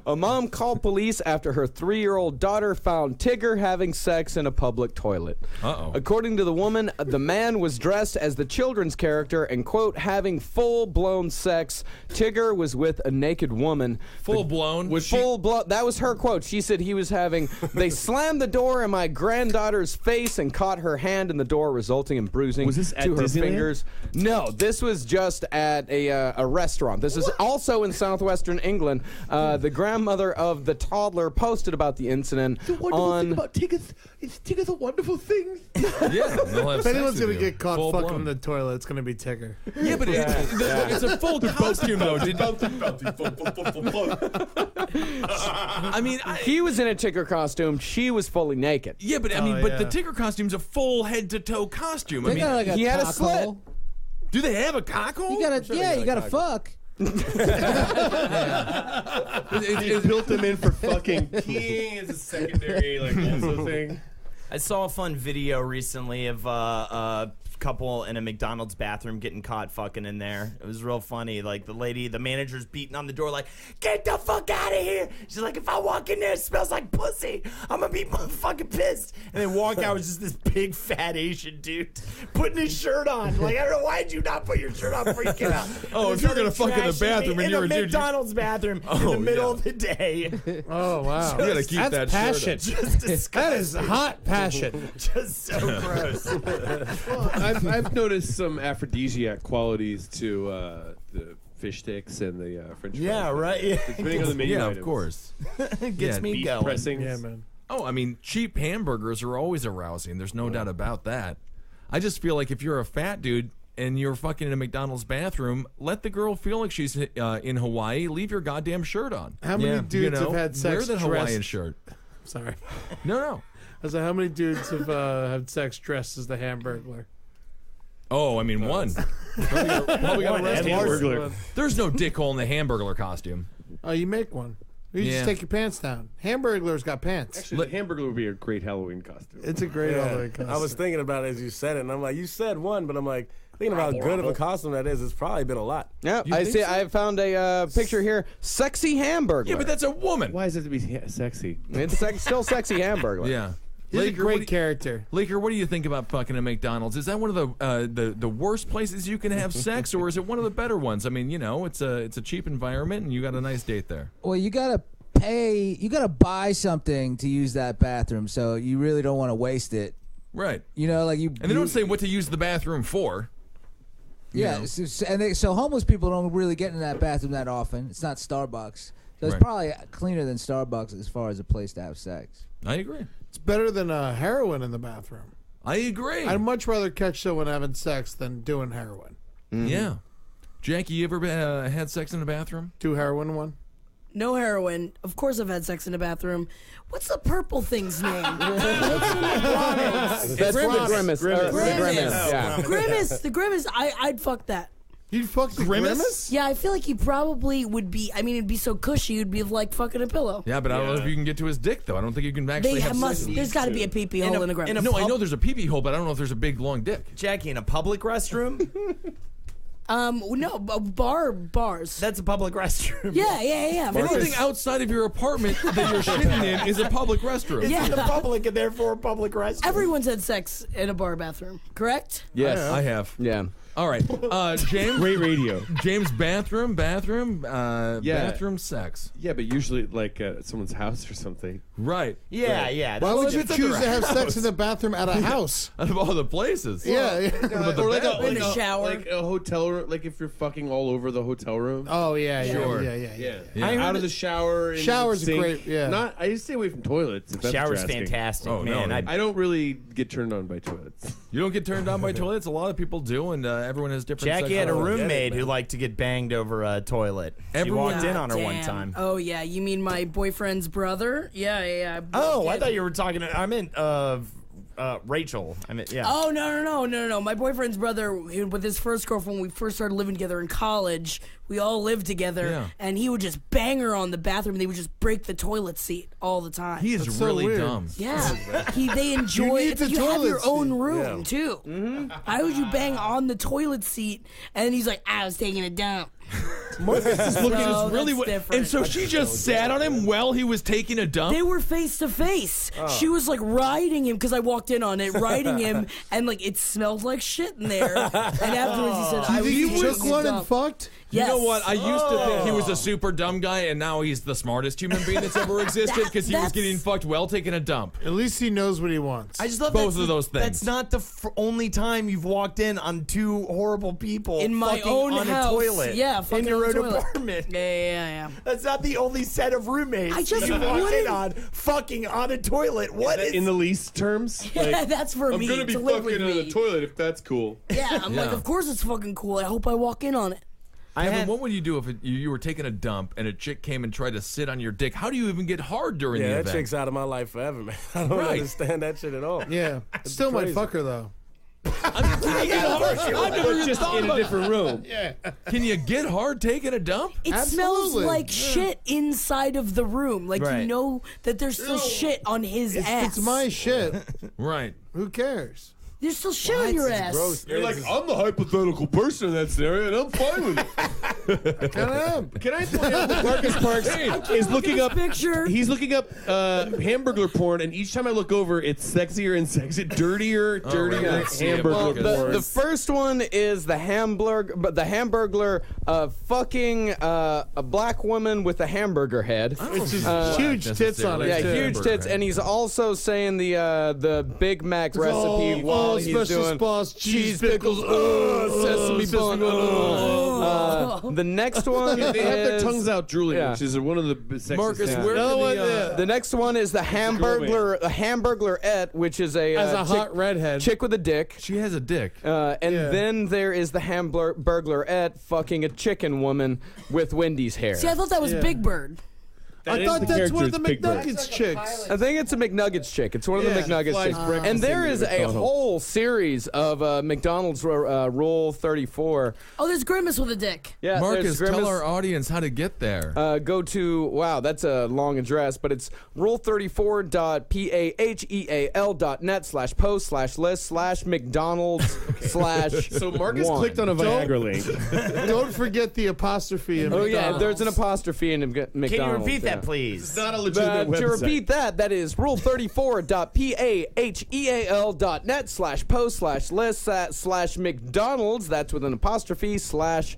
Speaker 2: A mom called police after her 3-year-old daughter found Tigger having sex in a public toilet.
Speaker 8: Uh-oh.
Speaker 2: According to the woman, the man was dressed as the children's character and, quote, having full-blown sex. Tigger was with a naked woman.
Speaker 8: Full-blown?
Speaker 2: Full-blown. That was her quote. She said he was having... They slammed the door in my granddaughter's face and caught her hand in the door, resulting in bruising
Speaker 9: Was this
Speaker 2: to
Speaker 9: at
Speaker 2: her
Speaker 9: Disneyland?
Speaker 2: fingers. No, this was just at a restaurant. This is also in southwestern England. The grandmother of the toddler posted about the incident on...
Speaker 9: Tigger is Tigger's a wonderful thing.
Speaker 8: Yeah. they'll have
Speaker 1: If
Speaker 8: sex
Speaker 1: anyone's
Speaker 8: with
Speaker 1: gonna
Speaker 8: you.
Speaker 1: get caught
Speaker 8: Full-blown.
Speaker 1: fucking in the toilet, it's gonna be Tigger.
Speaker 8: Yeah, but it's a full costume, though. I mean,
Speaker 2: He was in a Tigger costume. She was fully naked.
Speaker 8: yeah, but I mean, but the Tigger costume's a full head-to-toe costume.
Speaker 10: They
Speaker 8: I mean,
Speaker 10: got like a
Speaker 2: he had a
Speaker 10: cock
Speaker 2: slit.
Speaker 10: hole.
Speaker 8: do they have a cockhole?
Speaker 10: You gotta, you gotta fuck.
Speaker 9: They built him in for fucking peeing as a secondary, like, also thing.
Speaker 7: I saw a fun video recently of a couple in a McDonald's bathroom getting caught fucking in there. It was real funny. Like, the manager's beating on the door like, get the fuck out of here. She's like, if I walk in there, it smells like pussy, I'm gonna be motherfucking pissed. And then walk out was just this big fat Asian dude putting his shirt on. Like, I don't know, why did you not put your shirt on before you get out?
Speaker 8: Oh, if you're gonna fuck in the bathroom and you're a
Speaker 7: in
Speaker 8: dude,
Speaker 7: a
Speaker 8: you-
Speaker 7: McDonald's bathrom in the middle of the day.
Speaker 1: Oh wow.
Speaker 8: You gotta keep
Speaker 1: That's
Speaker 8: that
Speaker 1: passion.
Speaker 8: shirt
Speaker 7: Just
Speaker 1: That
Speaker 7: disgusting.
Speaker 1: is hot passion.
Speaker 7: Just so gross.
Speaker 9: I've noticed some aphrodisiac qualities to the fish sticks and the French fries.
Speaker 7: Yeah, right. Yeah.
Speaker 9: Depending on the menu
Speaker 8: Yeah, of
Speaker 9: items.
Speaker 8: course.
Speaker 7: Gets
Speaker 8: Yeah,
Speaker 7: me
Speaker 9: Beef
Speaker 7: going.
Speaker 9: pressings.
Speaker 1: Yeah, man.
Speaker 8: Oh, I mean, cheap hamburgers are always arousing. There's no doubt about that. I just feel like if you're a fat dude and you're fucking in a McDonald's bathroom, let the girl feel like she's in Hawaii. Leave your goddamn shirt on.
Speaker 1: How many dudes have had sex
Speaker 8: Wear the
Speaker 1: dressed?
Speaker 8: Hawaiian shirt.
Speaker 1: Sorry.
Speaker 8: No.
Speaker 1: I was like, how many dudes have had sex dressed as the Hamburglar?
Speaker 8: Oh, I mean, one. Probably got arrested.
Speaker 9: Hamburglar.
Speaker 8: There's no dickhole in the Hamburglar costume.
Speaker 1: Oh, you make one. You just take your pants down. Hamburglar's got pants.
Speaker 9: Actually, the Hamburglar would be a great Halloween costume.
Speaker 1: It's a great Halloween costume.
Speaker 6: I was thinking about it as you said it, and I'm like, you said one, but I'm like, thinking about how good of a costume that is. It's probably been a lot.
Speaker 2: Yeah, I see. So? I found a picture here. Sexy Hamburglar.
Speaker 8: Yeah, but that's a woman.
Speaker 9: Why does it have to be sexy?
Speaker 2: It's still sexy Hamburglar.
Speaker 8: Yeah.
Speaker 1: He's a great character.
Speaker 8: Laker, what do you think about fucking a McDonald's? Is that one of the worst places you can have sex, or is it one of the better ones? I mean, you know, it's a cheap environment, and you got a nice date there.
Speaker 10: Well, you gotta pay. You gotta buy something to use that bathroom, so you really don't want to waste it.
Speaker 8: Right.
Speaker 10: You know, like you.
Speaker 8: And they don't say what to use the bathroom for.
Speaker 10: Yeah, so homeless people don't really get in that bathroom that often. It's not Starbucks, so it's probably cleaner than Starbucks as far as a place to have sex.
Speaker 8: I agree.
Speaker 1: It's better than heroin in the bathroom.
Speaker 8: I agree.
Speaker 1: I'd much rather catch someone having sex than doing heroin.
Speaker 8: Mm-hmm. Yeah. Jackie, you ever had sex in the bathroom?
Speaker 1: Do heroin one?
Speaker 5: No heroin. Of course I've had sex in a bathroom. What's the purple thing's name?
Speaker 2: That's the Grimace.
Speaker 5: Grimace.
Speaker 2: Yeah.
Speaker 5: Grimace. The Grimace. I'd fuck that.
Speaker 1: You'd fuck the Grimace?
Speaker 5: Yeah, I feel like he probably would be. I mean, it'd be so cushy. It'd be like fucking a pillow.
Speaker 8: Yeah, but I don't know if you can get to his dick, though. I don't think you can actually have sex.
Speaker 5: There's got to be a pee-pee hole in a Grimace.
Speaker 8: No, I know there's a pee-pee hole, but I don't know if there's a big, long dick.
Speaker 7: Jackie, in a public restroom?
Speaker 5: No, bars.
Speaker 7: That's a public restroom.
Speaker 5: Yeah.
Speaker 8: Anything outside of your apartment that you're shitting in is a public restroom.
Speaker 7: It's
Speaker 5: Yeah.
Speaker 7: the public and therefore a public restroom.
Speaker 5: Everyone's had sex in a bar bathroom, correct?
Speaker 2: Yes.
Speaker 8: I have.
Speaker 2: Yeah.
Speaker 8: All right, James.
Speaker 9: Great radio.
Speaker 8: James, bathroom, sex.
Speaker 9: Yeah, but usually like at someone's house or something.
Speaker 8: Right.
Speaker 7: Yeah.
Speaker 1: Why would you choose to have sex in the bathroom at a house?
Speaker 8: Out of all the places.
Speaker 1: Yeah.
Speaker 9: Or like
Speaker 5: In the shower.
Speaker 9: like a hotel room. Like if you're fucking all over the hotel room.
Speaker 1: Oh yeah.
Speaker 8: Sure.
Speaker 1: Yeah.
Speaker 9: Out of the shower. In
Speaker 1: Shower's
Speaker 9: the sink.
Speaker 1: great, yeah.
Speaker 9: Not. I just stay away from toilets. If that's what
Speaker 7: Shower's
Speaker 9: you're asking.
Speaker 7: fantastic,
Speaker 8: Oh, no,
Speaker 7: man.
Speaker 8: no.
Speaker 9: I don't really get turned on by toilets.
Speaker 8: You don't get turned on by toilets. A lot of people do, and everyone has different.
Speaker 7: Jackie had a
Speaker 8: sexual-
Speaker 7: roommate who liked to get banged over a toilet. She
Speaker 8: Everyone-
Speaker 7: walked in on her
Speaker 5: Damn.
Speaker 7: one time.
Speaker 5: Oh yeah, you mean my boyfriend's brother? Yeah.
Speaker 7: Oh, I thought you were talking. I meant Rachel. I meant
Speaker 5: Oh no! My boyfriend's brother, with his first girlfriend, when we first started living together in college, we all lived together,
Speaker 8: Yeah.
Speaker 5: and he would just bang her on the bathroom. They would just break the toilet seat all the time.
Speaker 8: He is
Speaker 1: That's so
Speaker 8: really
Speaker 1: weird.
Speaker 8: dumb.
Speaker 5: Yeah, they enjoy
Speaker 1: need
Speaker 5: it.
Speaker 1: the
Speaker 5: You have your
Speaker 1: toilet
Speaker 5: own
Speaker 1: seat.
Speaker 5: room too. Why would you bang on the toilet seat? And he's like, I was taking a dump.
Speaker 8: Marcus is looking
Speaker 5: So
Speaker 8: really
Speaker 5: that's different.
Speaker 8: and so she just sat on him while he was taking a dump.
Speaker 5: They were face to face. She was like riding him because I walked in on it, riding him, and like it smelled like shit in there. And afterwards he said, "I was
Speaker 1: You
Speaker 5: taking
Speaker 1: took
Speaker 5: a
Speaker 1: one and
Speaker 5: dump."
Speaker 1: fucked?
Speaker 5: Yes.
Speaker 8: You know what? I used to think he was a super dumb guy, and now he's the smartest human being that's ever existed because he was
Speaker 5: That's-
Speaker 8: getting fucked while taking a dump.
Speaker 1: At least he knows what he wants.
Speaker 7: I just love
Speaker 8: Both
Speaker 7: that's
Speaker 8: of those things.
Speaker 7: That's not the only time you've walked in on two horrible people
Speaker 5: In my
Speaker 7: fucking
Speaker 5: own
Speaker 7: on
Speaker 5: house.
Speaker 7: a toilet.
Speaker 5: Yeah,
Speaker 7: in
Speaker 5: fucking
Speaker 7: your
Speaker 5: on
Speaker 7: own
Speaker 5: the toilet.
Speaker 7: apartment.
Speaker 5: Yeah.
Speaker 7: That's not the only set of roommates
Speaker 5: I just
Speaker 7: you walked in
Speaker 5: wouldn't-
Speaker 7: on fucking on a toilet. What is
Speaker 9: In the least terms.
Speaker 5: Yeah, that's for
Speaker 9: I'm
Speaker 5: me.
Speaker 9: gonna be
Speaker 5: to live
Speaker 9: fucking
Speaker 5: with
Speaker 9: in
Speaker 5: me.
Speaker 9: the toilet if that's cool.
Speaker 5: Yeah, I'm like, of course it's fucking cool. I hope I walk in on it.
Speaker 8: Kevin, what would you do if you were taking a dump and a chick came and tried to sit on your dick? How do you even get hard during the
Speaker 6: Yeah,
Speaker 8: event?
Speaker 6: that chick's out of my life forever, man. I don't
Speaker 8: Right.
Speaker 6: understand that shit at all.
Speaker 1: Yeah. Still might
Speaker 6: crazy.
Speaker 1: fuck her though.
Speaker 8: I've never even
Speaker 9: Just
Speaker 8: thought
Speaker 9: in a
Speaker 8: about
Speaker 9: different room.
Speaker 8: Can you get hard taking a dump?
Speaker 5: It smells
Speaker 1: Absolutely.
Speaker 5: like shit inside of the room. Like you
Speaker 7: Right.
Speaker 5: know that there's still shit on his ass.
Speaker 1: It's my shit.
Speaker 8: Right.
Speaker 1: Who cares?
Speaker 5: There's still shit on your ass.
Speaker 6: Gross.
Speaker 9: You're like, I'm the hypothetical person in that scenario, and I'm fine with it.
Speaker 1: Can I am.
Speaker 9: Can I point out that Marcus Parks is looking up?
Speaker 5: Picture.
Speaker 9: He's looking up Hamburglar porn, and each time I look over, it's sexier and dirtier
Speaker 8: right, let's see it,
Speaker 9: Hamburglar
Speaker 8: Marcus.
Speaker 9: porn.
Speaker 2: The first one is the Hamburglar fucking a black woman with a hamburger head.
Speaker 1: It's just huge tits on it.
Speaker 2: Yeah,
Speaker 1: too.
Speaker 2: huge tits, and he's also saying the Big Mac recipe was while he's
Speaker 1: special
Speaker 2: doing
Speaker 1: sauce,
Speaker 2: cheese pickles, sesame bun. The next one
Speaker 9: They have their
Speaker 2: is-
Speaker 9: tongues out drooling,
Speaker 2: Yeah.
Speaker 9: which is one of the sexiest
Speaker 8: Marcus,
Speaker 9: things.
Speaker 8: where
Speaker 1: Another one,
Speaker 8: can the,
Speaker 2: The next one is the Hamburglarette, which is a
Speaker 1: As a
Speaker 2: chick,
Speaker 1: hot redhead.
Speaker 2: chick with a dick.
Speaker 8: she has a dick.
Speaker 2: And
Speaker 1: Yeah.
Speaker 2: then there is the Hamburglarette fucking a chicken woman with Wendy's hair.
Speaker 5: See, I thought that was
Speaker 1: Yeah.
Speaker 5: Big Bird.
Speaker 9: That
Speaker 1: I
Speaker 9: is
Speaker 1: thought
Speaker 9: the
Speaker 1: that's one of
Speaker 9: character,
Speaker 1: the
Speaker 9: it's Big Bird.
Speaker 1: McNuggets chicks.
Speaker 2: I think it's a McNuggets chick. It's one of the
Speaker 1: Yeah,
Speaker 2: McNuggets
Speaker 9: flies
Speaker 2: chicks.
Speaker 9: breakfast
Speaker 2: And there
Speaker 9: into
Speaker 2: is a
Speaker 9: McDonald's.
Speaker 2: whole series of McDonald's Rule 34.
Speaker 5: Oh, there's Grimace with a dick.
Speaker 2: Yeah,
Speaker 8: Marcus,
Speaker 2: there's
Speaker 8: tell
Speaker 2: Grimace.
Speaker 8: our audience how to get there.
Speaker 2: Go to, wow, that's a long address, but it's rule34.pahel.net/post/list/McDonald's/
Speaker 9: So Marcus
Speaker 2: one.
Speaker 9: clicked on a Viagra link.
Speaker 1: Don't forget the apostrophe in
Speaker 2: Oh, yeah,
Speaker 1: McDonald's.
Speaker 2: there's an apostrophe in McDonald's.
Speaker 7: Can you repeat
Speaker 2: yeah.
Speaker 7: that, please?
Speaker 9: It's not a legitimate
Speaker 2: To
Speaker 9: website.
Speaker 2: repeat that is rule34.pahel.net/post/list/McDonald's. That's with an apostrophe /1.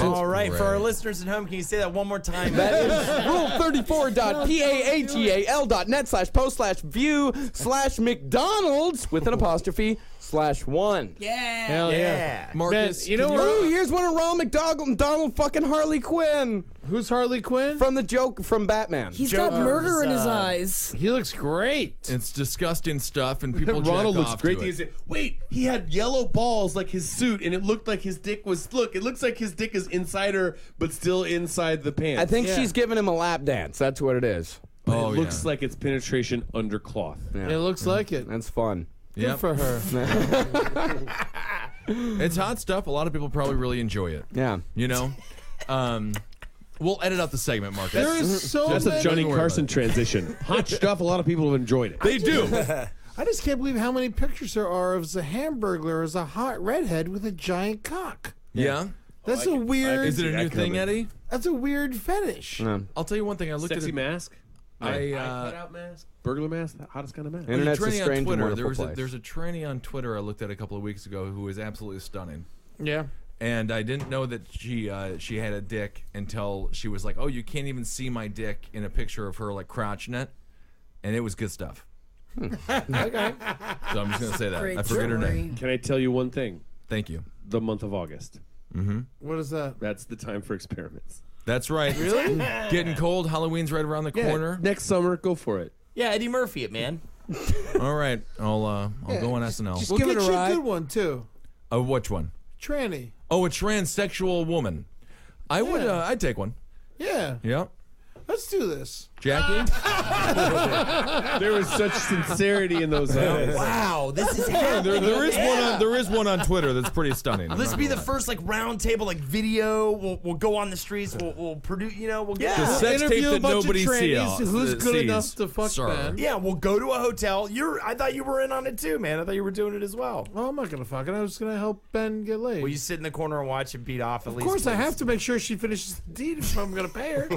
Speaker 7: All right, for
Speaker 8: great.
Speaker 7: our listeners at home, can you say that one more time?
Speaker 2: That is rule34.pahel.net/post/view/McDonald's with an apostrophe /1.
Speaker 5: Yeah.
Speaker 1: Hell
Speaker 7: yeah.
Speaker 8: Marcus,
Speaker 1: you know
Speaker 8: can
Speaker 1: what?
Speaker 2: Ooh, here's one of Ronald McDonald fucking Harley Quinn
Speaker 1: Who's Harley Quinn?
Speaker 2: from the joke from Batman.
Speaker 5: He's got murder in his eyes.
Speaker 1: He looks great.
Speaker 8: It's disgusting stuff, and people
Speaker 9: Ronald
Speaker 8: jack
Speaker 9: looks
Speaker 8: off
Speaker 9: great.
Speaker 8: to
Speaker 9: He
Speaker 8: it.
Speaker 9: said, wait, he had yellow balls like his suit, and it looked like his dick was. Look, it looks like his dick is inside her, but still inside the pants.
Speaker 2: I think
Speaker 1: Yeah.
Speaker 2: she's giving him a lap dance. That's what it is.
Speaker 9: But
Speaker 8: Oh,
Speaker 9: it looks
Speaker 8: yeah.
Speaker 9: like it's penetration under cloth.
Speaker 2: Yeah.
Speaker 1: It looks like it.
Speaker 2: That's fun.
Speaker 1: Good
Speaker 8: Yep.
Speaker 1: for her.
Speaker 8: It's hot stuff. A lot of people probably really enjoy it.
Speaker 2: Yeah.
Speaker 8: You know? We'll edit out the segment, Marcus.
Speaker 1: There is so
Speaker 9: That's
Speaker 1: many.
Speaker 9: a Johnny
Speaker 8: Don't worry
Speaker 9: Carson
Speaker 8: about
Speaker 9: transition. Hot stuff. A lot of people have enjoyed it.
Speaker 8: They do.
Speaker 1: I just can't believe how many pictures there are of the Hamburglar as a hot redhead with a giant cock.
Speaker 8: Yeah.
Speaker 1: That's a
Speaker 9: can
Speaker 1: weird.
Speaker 8: Is it a
Speaker 9: that
Speaker 8: new thing,
Speaker 9: coming.
Speaker 8: Eddie?
Speaker 1: That's a weird fetish.
Speaker 8: I'll tell you one thing. I looked
Speaker 9: Sexy
Speaker 8: at it.
Speaker 9: mask.
Speaker 8: I,
Speaker 9: Cutout mask. Burglar mask. The hottest kind of mask.
Speaker 8: There's a
Speaker 2: Internet's a
Speaker 8: tranny on
Speaker 2: strange and
Speaker 8: Twitter.
Speaker 2: wonderful place.
Speaker 8: There's a tranny on Twitter I looked at a couple of weeks ago who was absolutely stunning.
Speaker 1: Yeah.
Speaker 8: And I didn't know that she had a dick until she was like, "Oh, you can't even see my dick in a picture of her like crouching it," and it was good stuff.
Speaker 1: Okay.
Speaker 8: So I'm just gonna say that.
Speaker 5: Great
Speaker 8: I forget her name.
Speaker 5: story.
Speaker 9: Can I tell you one thing?
Speaker 8: Thank you.
Speaker 9: The month of August.
Speaker 1: What is that?
Speaker 9: That's the time for experiments.
Speaker 8: That's right. Really? Getting cold. Halloween's right around the corner.
Speaker 9: Next summer, go for it.
Speaker 7: Yeah, Eddie Murphy it, man.
Speaker 8: All right. I'll go on SNL.
Speaker 10: Just
Speaker 1: We'll
Speaker 10: give
Speaker 1: get
Speaker 10: it a
Speaker 1: you a
Speaker 10: ride.
Speaker 1: good one too.
Speaker 8: Which one?
Speaker 1: Tranny.
Speaker 8: Oh, a transsexual woman. I would. I'd take one.
Speaker 1: Yeah.
Speaker 8: Yeah.
Speaker 1: Let's do this.
Speaker 8: Jackie.
Speaker 9: There was such sincerity in those eyes.
Speaker 7: Wow, this is
Speaker 8: there
Speaker 7: happening.
Speaker 8: is one. There is one on Twitter that's pretty stunning.
Speaker 7: This will be the first like round table like video. We'll go on the streets. We'll produce. You know, we'll get.
Speaker 8: The sex tape
Speaker 1: Interview a
Speaker 8: that
Speaker 1: bunch
Speaker 8: nobody
Speaker 1: of trannies
Speaker 8: sees.
Speaker 1: who's good enough to fuck
Speaker 8: Sir.
Speaker 1: Ben.
Speaker 7: Yeah, we'll go to a hotel. I thought you were in on it too, man. I thought you were doing it as well.
Speaker 1: Well, I'm not gonna fuck it. I was gonna help Ben get laid.
Speaker 7: Will you sit in the corner and watch it beat off at least?
Speaker 1: Of course, I
Speaker 7: once?
Speaker 1: have to make sure she finishes the deed if I'm gonna pay her.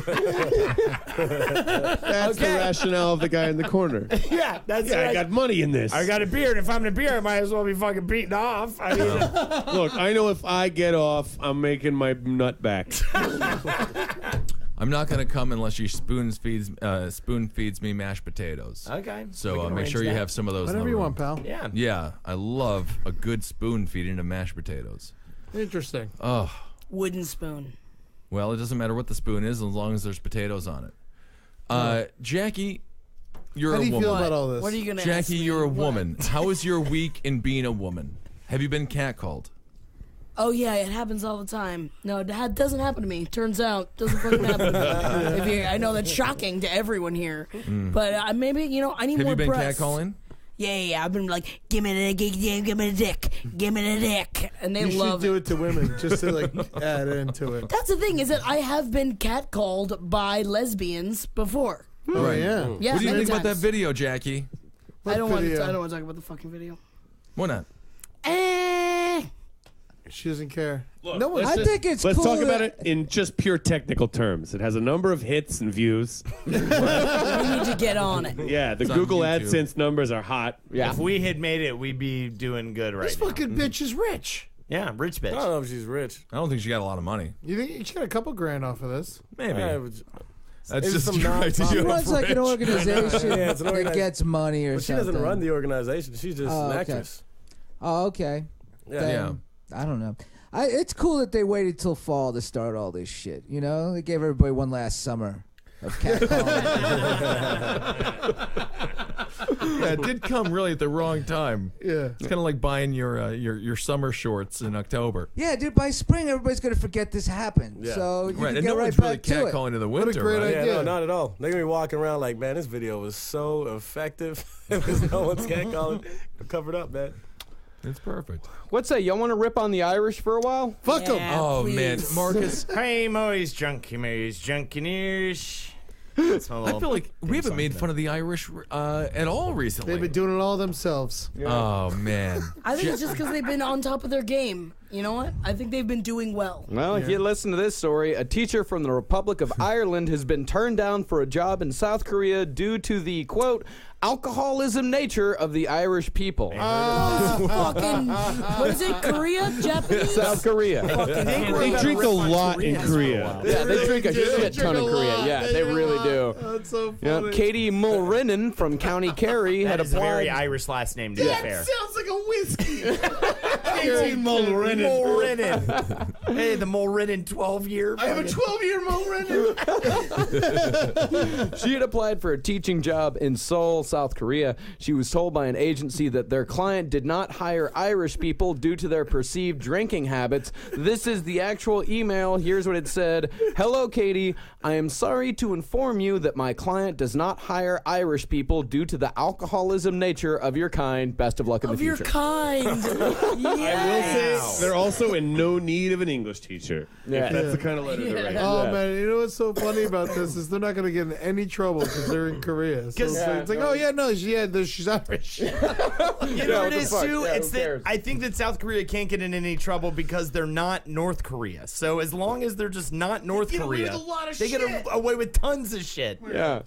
Speaker 9: That's the rationale of the guy in the corner.
Speaker 7: Yeah, that's
Speaker 9: Yeah, I got money in this.
Speaker 7: I got a beer, and if I'm in a beer, I might as well be fucking beaten off. I mean,
Speaker 9: Look, I know if I get off, I'm making my nut back.
Speaker 8: I'm not gonna come unless she spoon feeds me mashed potatoes.
Speaker 7: okay. we
Speaker 8: So
Speaker 7: can
Speaker 8: make
Speaker 7: arrange
Speaker 8: sure you
Speaker 7: that.
Speaker 8: have some of those. in
Speaker 1: Whatever
Speaker 8: the
Speaker 1: you
Speaker 8: room.
Speaker 1: want, pal.
Speaker 7: Yeah.
Speaker 8: Yeah, I love a good spoon feeding of mashed potatoes.
Speaker 1: Interesting.
Speaker 8: Oh,
Speaker 5: Wooden spoon.
Speaker 8: well, it doesn't matter what the spoon is as long as there's potatoes on it. Jackie, you're
Speaker 1: How do
Speaker 8: a
Speaker 1: you
Speaker 8: woman.
Speaker 1: feel about all this?
Speaker 5: What are you gonna ask
Speaker 8: Jackie,
Speaker 5: me?
Speaker 8: you're a
Speaker 5: What?
Speaker 8: woman. How is your week in being a woman? Have you been catcalled?
Speaker 5: Oh yeah, it happens all the time. No, it doesn't happen to me. Turns out, doesn't fucking happen to me. I know that's shocking to everyone here, but maybe I need
Speaker 8: Have
Speaker 5: more
Speaker 8: you been
Speaker 5: press.
Speaker 8: catcalling?
Speaker 5: Yeah. I've been like, give me the dick, give me the dick, and they
Speaker 1: You should
Speaker 5: love
Speaker 1: do
Speaker 5: it.
Speaker 1: it to women just to like add into it.
Speaker 5: That's the thing is that I have been catcalled by lesbians before.
Speaker 1: Oh yeah.
Speaker 5: Yeah,
Speaker 8: What do you
Speaker 5: many
Speaker 8: think about that
Speaker 5: times.
Speaker 8: video, Jackie?
Speaker 5: I don't want to.
Speaker 1: video?
Speaker 5: I don't want to talk about the fucking video.
Speaker 8: Why not?
Speaker 1: She doesn't care.
Speaker 9: Look,
Speaker 1: No one.
Speaker 10: I think it's
Speaker 9: Let's
Speaker 10: cool
Speaker 9: talk about
Speaker 10: that-
Speaker 9: it in just pure technical terms. It has a number of hits and views.
Speaker 5: We need to get on it.
Speaker 9: Yeah, the
Speaker 8: It's on
Speaker 9: Google
Speaker 8: YouTube.
Speaker 9: AdSense numbers are hot.
Speaker 2: Yeah.
Speaker 7: If we had made it, we'd be doing good right
Speaker 1: This
Speaker 7: now.
Speaker 1: fucking bitch is rich.
Speaker 7: Yeah, rich bitch.
Speaker 6: I don't know if she's rich.
Speaker 8: I don't think she got a lot of money.
Speaker 1: You think she got a couple grand off of this?
Speaker 8: Maybe. That's
Speaker 6: It's
Speaker 8: just
Speaker 6: some
Speaker 8: your idea
Speaker 10: She
Speaker 8: of
Speaker 10: runs like an
Speaker 8: rich.
Speaker 10: organization
Speaker 6: Yeah, it's an
Speaker 10: that gets money or
Speaker 6: But she
Speaker 10: something.
Speaker 6: doesn't run the organization. She's just
Speaker 10: Oh,
Speaker 6: an
Speaker 10: okay.
Speaker 6: actress.
Speaker 10: Oh, okay.
Speaker 6: Yeah.
Speaker 10: Then, I don't know. It's cool that they waited till fall to start all this shit. You know, they gave everybody one last summer of catcalling.
Speaker 8: Yeah, it did come really at the wrong time.
Speaker 1: Yeah.
Speaker 8: It's kind of like buying your summer shorts in October.
Speaker 10: Yeah, dude. By spring, everybody's gonna forget this happened.
Speaker 6: Yeah.
Speaker 10: So you
Speaker 8: Right,
Speaker 10: can
Speaker 8: and
Speaker 10: get
Speaker 8: no
Speaker 10: right
Speaker 8: one's really
Speaker 10: back to it.
Speaker 8: catcalling in the winter.
Speaker 1: great
Speaker 8: right?
Speaker 1: idea.
Speaker 6: Yeah, no, not at all. They're gonna be walking around like, man, this video was so effective. Because no one's catcalling. Covered up, man.
Speaker 8: It's perfect.
Speaker 2: What's that? Y'all want to rip on the Irish for a while?
Speaker 1: Fuck them.
Speaker 5: Yeah,
Speaker 8: Oh
Speaker 5: please.
Speaker 8: man, Marcus.
Speaker 7: Hey, Moe's junkie, Moe's junkie news. That's my
Speaker 8: I
Speaker 7: little
Speaker 8: feel like we
Speaker 7: theme
Speaker 8: haven't
Speaker 7: song
Speaker 8: made
Speaker 7: for
Speaker 8: fun of the Irish at all recently.
Speaker 1: They've been doing it all themselves.
Speaker 8: Oh man.
Speaker 5: I think it's just because they've been on top of their game. You know what? I think they've been doing well.
Speaker 2: Well, if you listen to this story, a teacher from the Republic of Ireland has been turned down for a job in South Korea due to the, quote, alcoholism nature of the Irish people.
Speaker 5: Fucking, what is it? Korea? Japanese?
Speaker 2: South Korea.
Speaker 9: They drink a lot in Korea.
Speaker 2: Yeah, they drink a shit ton of
Speaker 1: drink a
Speaker 2: Korea.
Speaker 1: lot.
Speaker 2: Yeah,
Speaker 1: They
Speaker 2: they
Speaker 1: drink a
Speaker 2: really
Speaker 1: lot.
Speaker 2: do.
Speaker 1: That's so
Speaker 2: Yeah,
Speaker 1: funny.
Speaker 2: Katie Mulrennan from County Kerry had
Speaker 7: That is a very
Speaker 2: applied.
Speaker 7: Irish last name, to be fair.
Speaker 1: Sounds like a whiskey.
Speaker 9: Mulrennan.
Speaker 7: Mulrennan. Hey, the Mulrennan 12-year.
Speaker 1: I have a 12-year Mulrennan.
Speaker 2: She had applied for a teaching job in Seoul, South Korea. She was told by an agency that their client did not hire Irish people due to their perceived drinking habits. This is the actual email. Here's what it said. Hello, Katie. I am sorry to inform you that my client does not hire Irish people due to the alcoholism nature of your kind. Best of luck in the
Speaker 5: Of your
Speaker 2: future.
Speaker 5: kind.
Speaker 9: I will say they're also in no need of an English teacher.
Speaker 2: Yeah.
Speaker 9: If that's the kind of letter they're writing.
Speaker 1: Oh man, you know what's so funny about this is they're not gonna get in any trouble because they're in Korea. So it's like, oh yeah, no, she's Irish.
Speaker 7: You know
Speaker 2: what
Speaker 7: what it
Speaker 2: the
Speaker 7: is,
Speaker 2: fuck?
Speaker 7: too?
Speaker 2: Yeah,
Speaker 7: It's
Speaker 2: who
Speaker 7: that
Speaker 2: cares?
Speaker 7: I think that South Korea can't get in any trouble because they're not North Korea. So as long as they're just not North Korea, they get away with tons of shit.
Speaker 2: Yeah.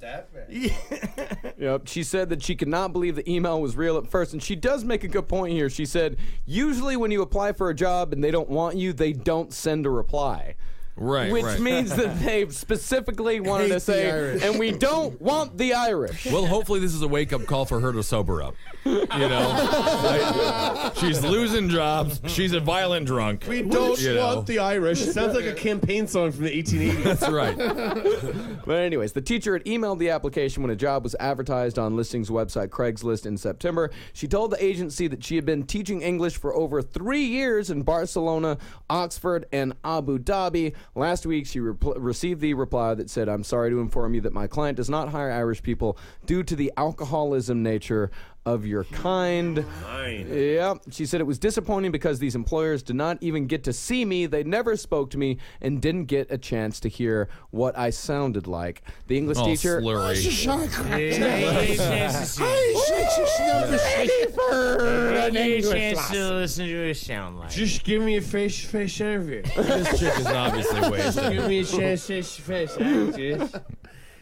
Speaker 2: Yep. She said that she could not believe the email was real at first, and she does make a good point here. She said, usually when you apply for a job and they don't want you, they don't send a reply.
Speaker 8: Right.
Speaker 2: Which
Speaker 8: right.
Speaker 2: means that they specifically wanted to
Speaker 1: Hate the
Speaker 2: say,
Speaker 1: Irish.
Speaker 2: and we don't want the Irish.
Speaker 8: Well, hopefully this is a wake-up call for her to sober up. You know, she's losing jobs. She's a violent drunk.
Speaker 9: We don't
Speaker 8: You know.
Speaker 9: want the Irish. It sounds like a campaign song from the 1880s.
Speaker 8: That's right.
Speaker 2: But anyways, the teacher had emailed the application when a job was advertised on listings website Craigslist in September. She told the agency that she had been teaching English for over 3 years in Barcelona, Oxford, and Abu Dhabi. Last week, she received the reply that said, I'm sorry to inform you that my client does not hire Irish people due to the alcoholism nature of your kind. Yeah, she said it was disappointing because these employers did not even get to see me. They never spoke to me and didn't get a chance to hear what I sounded like. The English
Speaker 8: All
Speaker 2: teacher.
Speaker 8: slurry.
Speaker 9: Just give me a face-to-face interview.
Speaker 8: This chick is obviously wasted.
Speaker 9: Give me a chance face-to-face.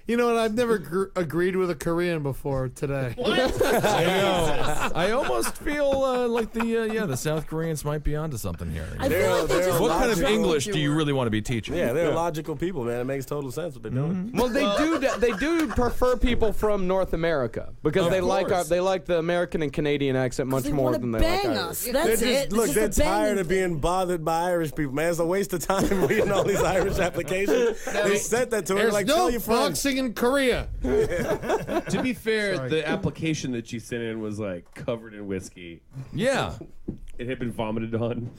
Speaker 1: You know what? I've never agreed with a Korean before today.
Speaker 8: I know. I almost feel like the South Koreans might be onto something here.
Speaker 5: I feel like they just
Speaker 8: What kind of
Speaker 6: logical-
Speaker 8: English do you really want to be teaching?
Speaker 6: Yeah, they're logical people, man. It makes total sense what they're doing.
Speaker 2: Well, they do prefer people from North America because
Speaker 8: Of
Speaker 2: they like
Speaker 8: course.
Speaker 2: the American and Canadian accent much
Speaker 5: They
Speaker 2: more
Speaker 5: wanna
Speaker 2: than they
Speaker 5: bang
Speaker 2: like
Speaker 5: us.
Speaker 2: Irish.
Speaker 5: That's it.
Speaker 6: Look,
Speaker 5: It's
Speaker 6: they're
Speaker 5: just a banging
Speaker 6: tired of
Speaker 5: thing.
Speaker 6: being bothered by Irish people, man. It's a waste of time reading all these Irish applications. They sent that to her
Speaker 1: There's
Speaker 6: like,
Speaker 1: no
Speaker 6: tell your friends.
Speaker 1: boxing in Korea.
Speaker 9: To be fair,
Speaker 1: Sorry.
Speaker 9: the application that she sent in was like covered in whiskey.
Speaker 8: Yeah.
Speaker 9: It had been vomited on.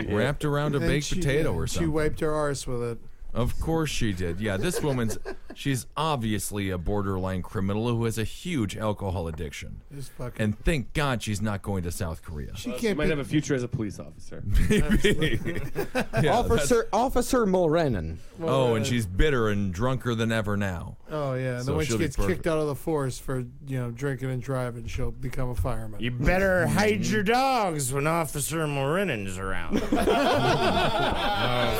Speaker 8: Wrapped around a
Speaker 1: And
Speaker 8: baked
Speaker 1: she-
Speaker 8: potato or
Speaker 1: She
Speaker 8: something.
Speaker 1: wiped her arse with it.
Speaker 8: Of course she did. Yeah, this she's obviously a borderline criminal who has a huge alcohol addiction.
Speaker 1: Just fucking.
Speaker 8: And thank God she's not going to South Korea.
Speaker 1: She
Speaker 9: She
Speaker 1: can't
Speaker 9: might
Speaker 1: be.
Speaker 9: have a future as a police officer.
Speaker 8: Yeah,
Speaker 2: Officer Mulrennan.
Speaker 8: Oh, and she's bitter and drunker than ever now.
Speaker 1: Oh yeah, and
Speaker 8: So
Speaker 1: then when she
Speaker 8: she'll be
Speaker 1: gets
Speaker 8: perfect.
Speaker 1: kicked out of the force for drinking and driving, she'll become a fireman.
Speaker 7: You better hide your dogs when Officer Mulrennan's around.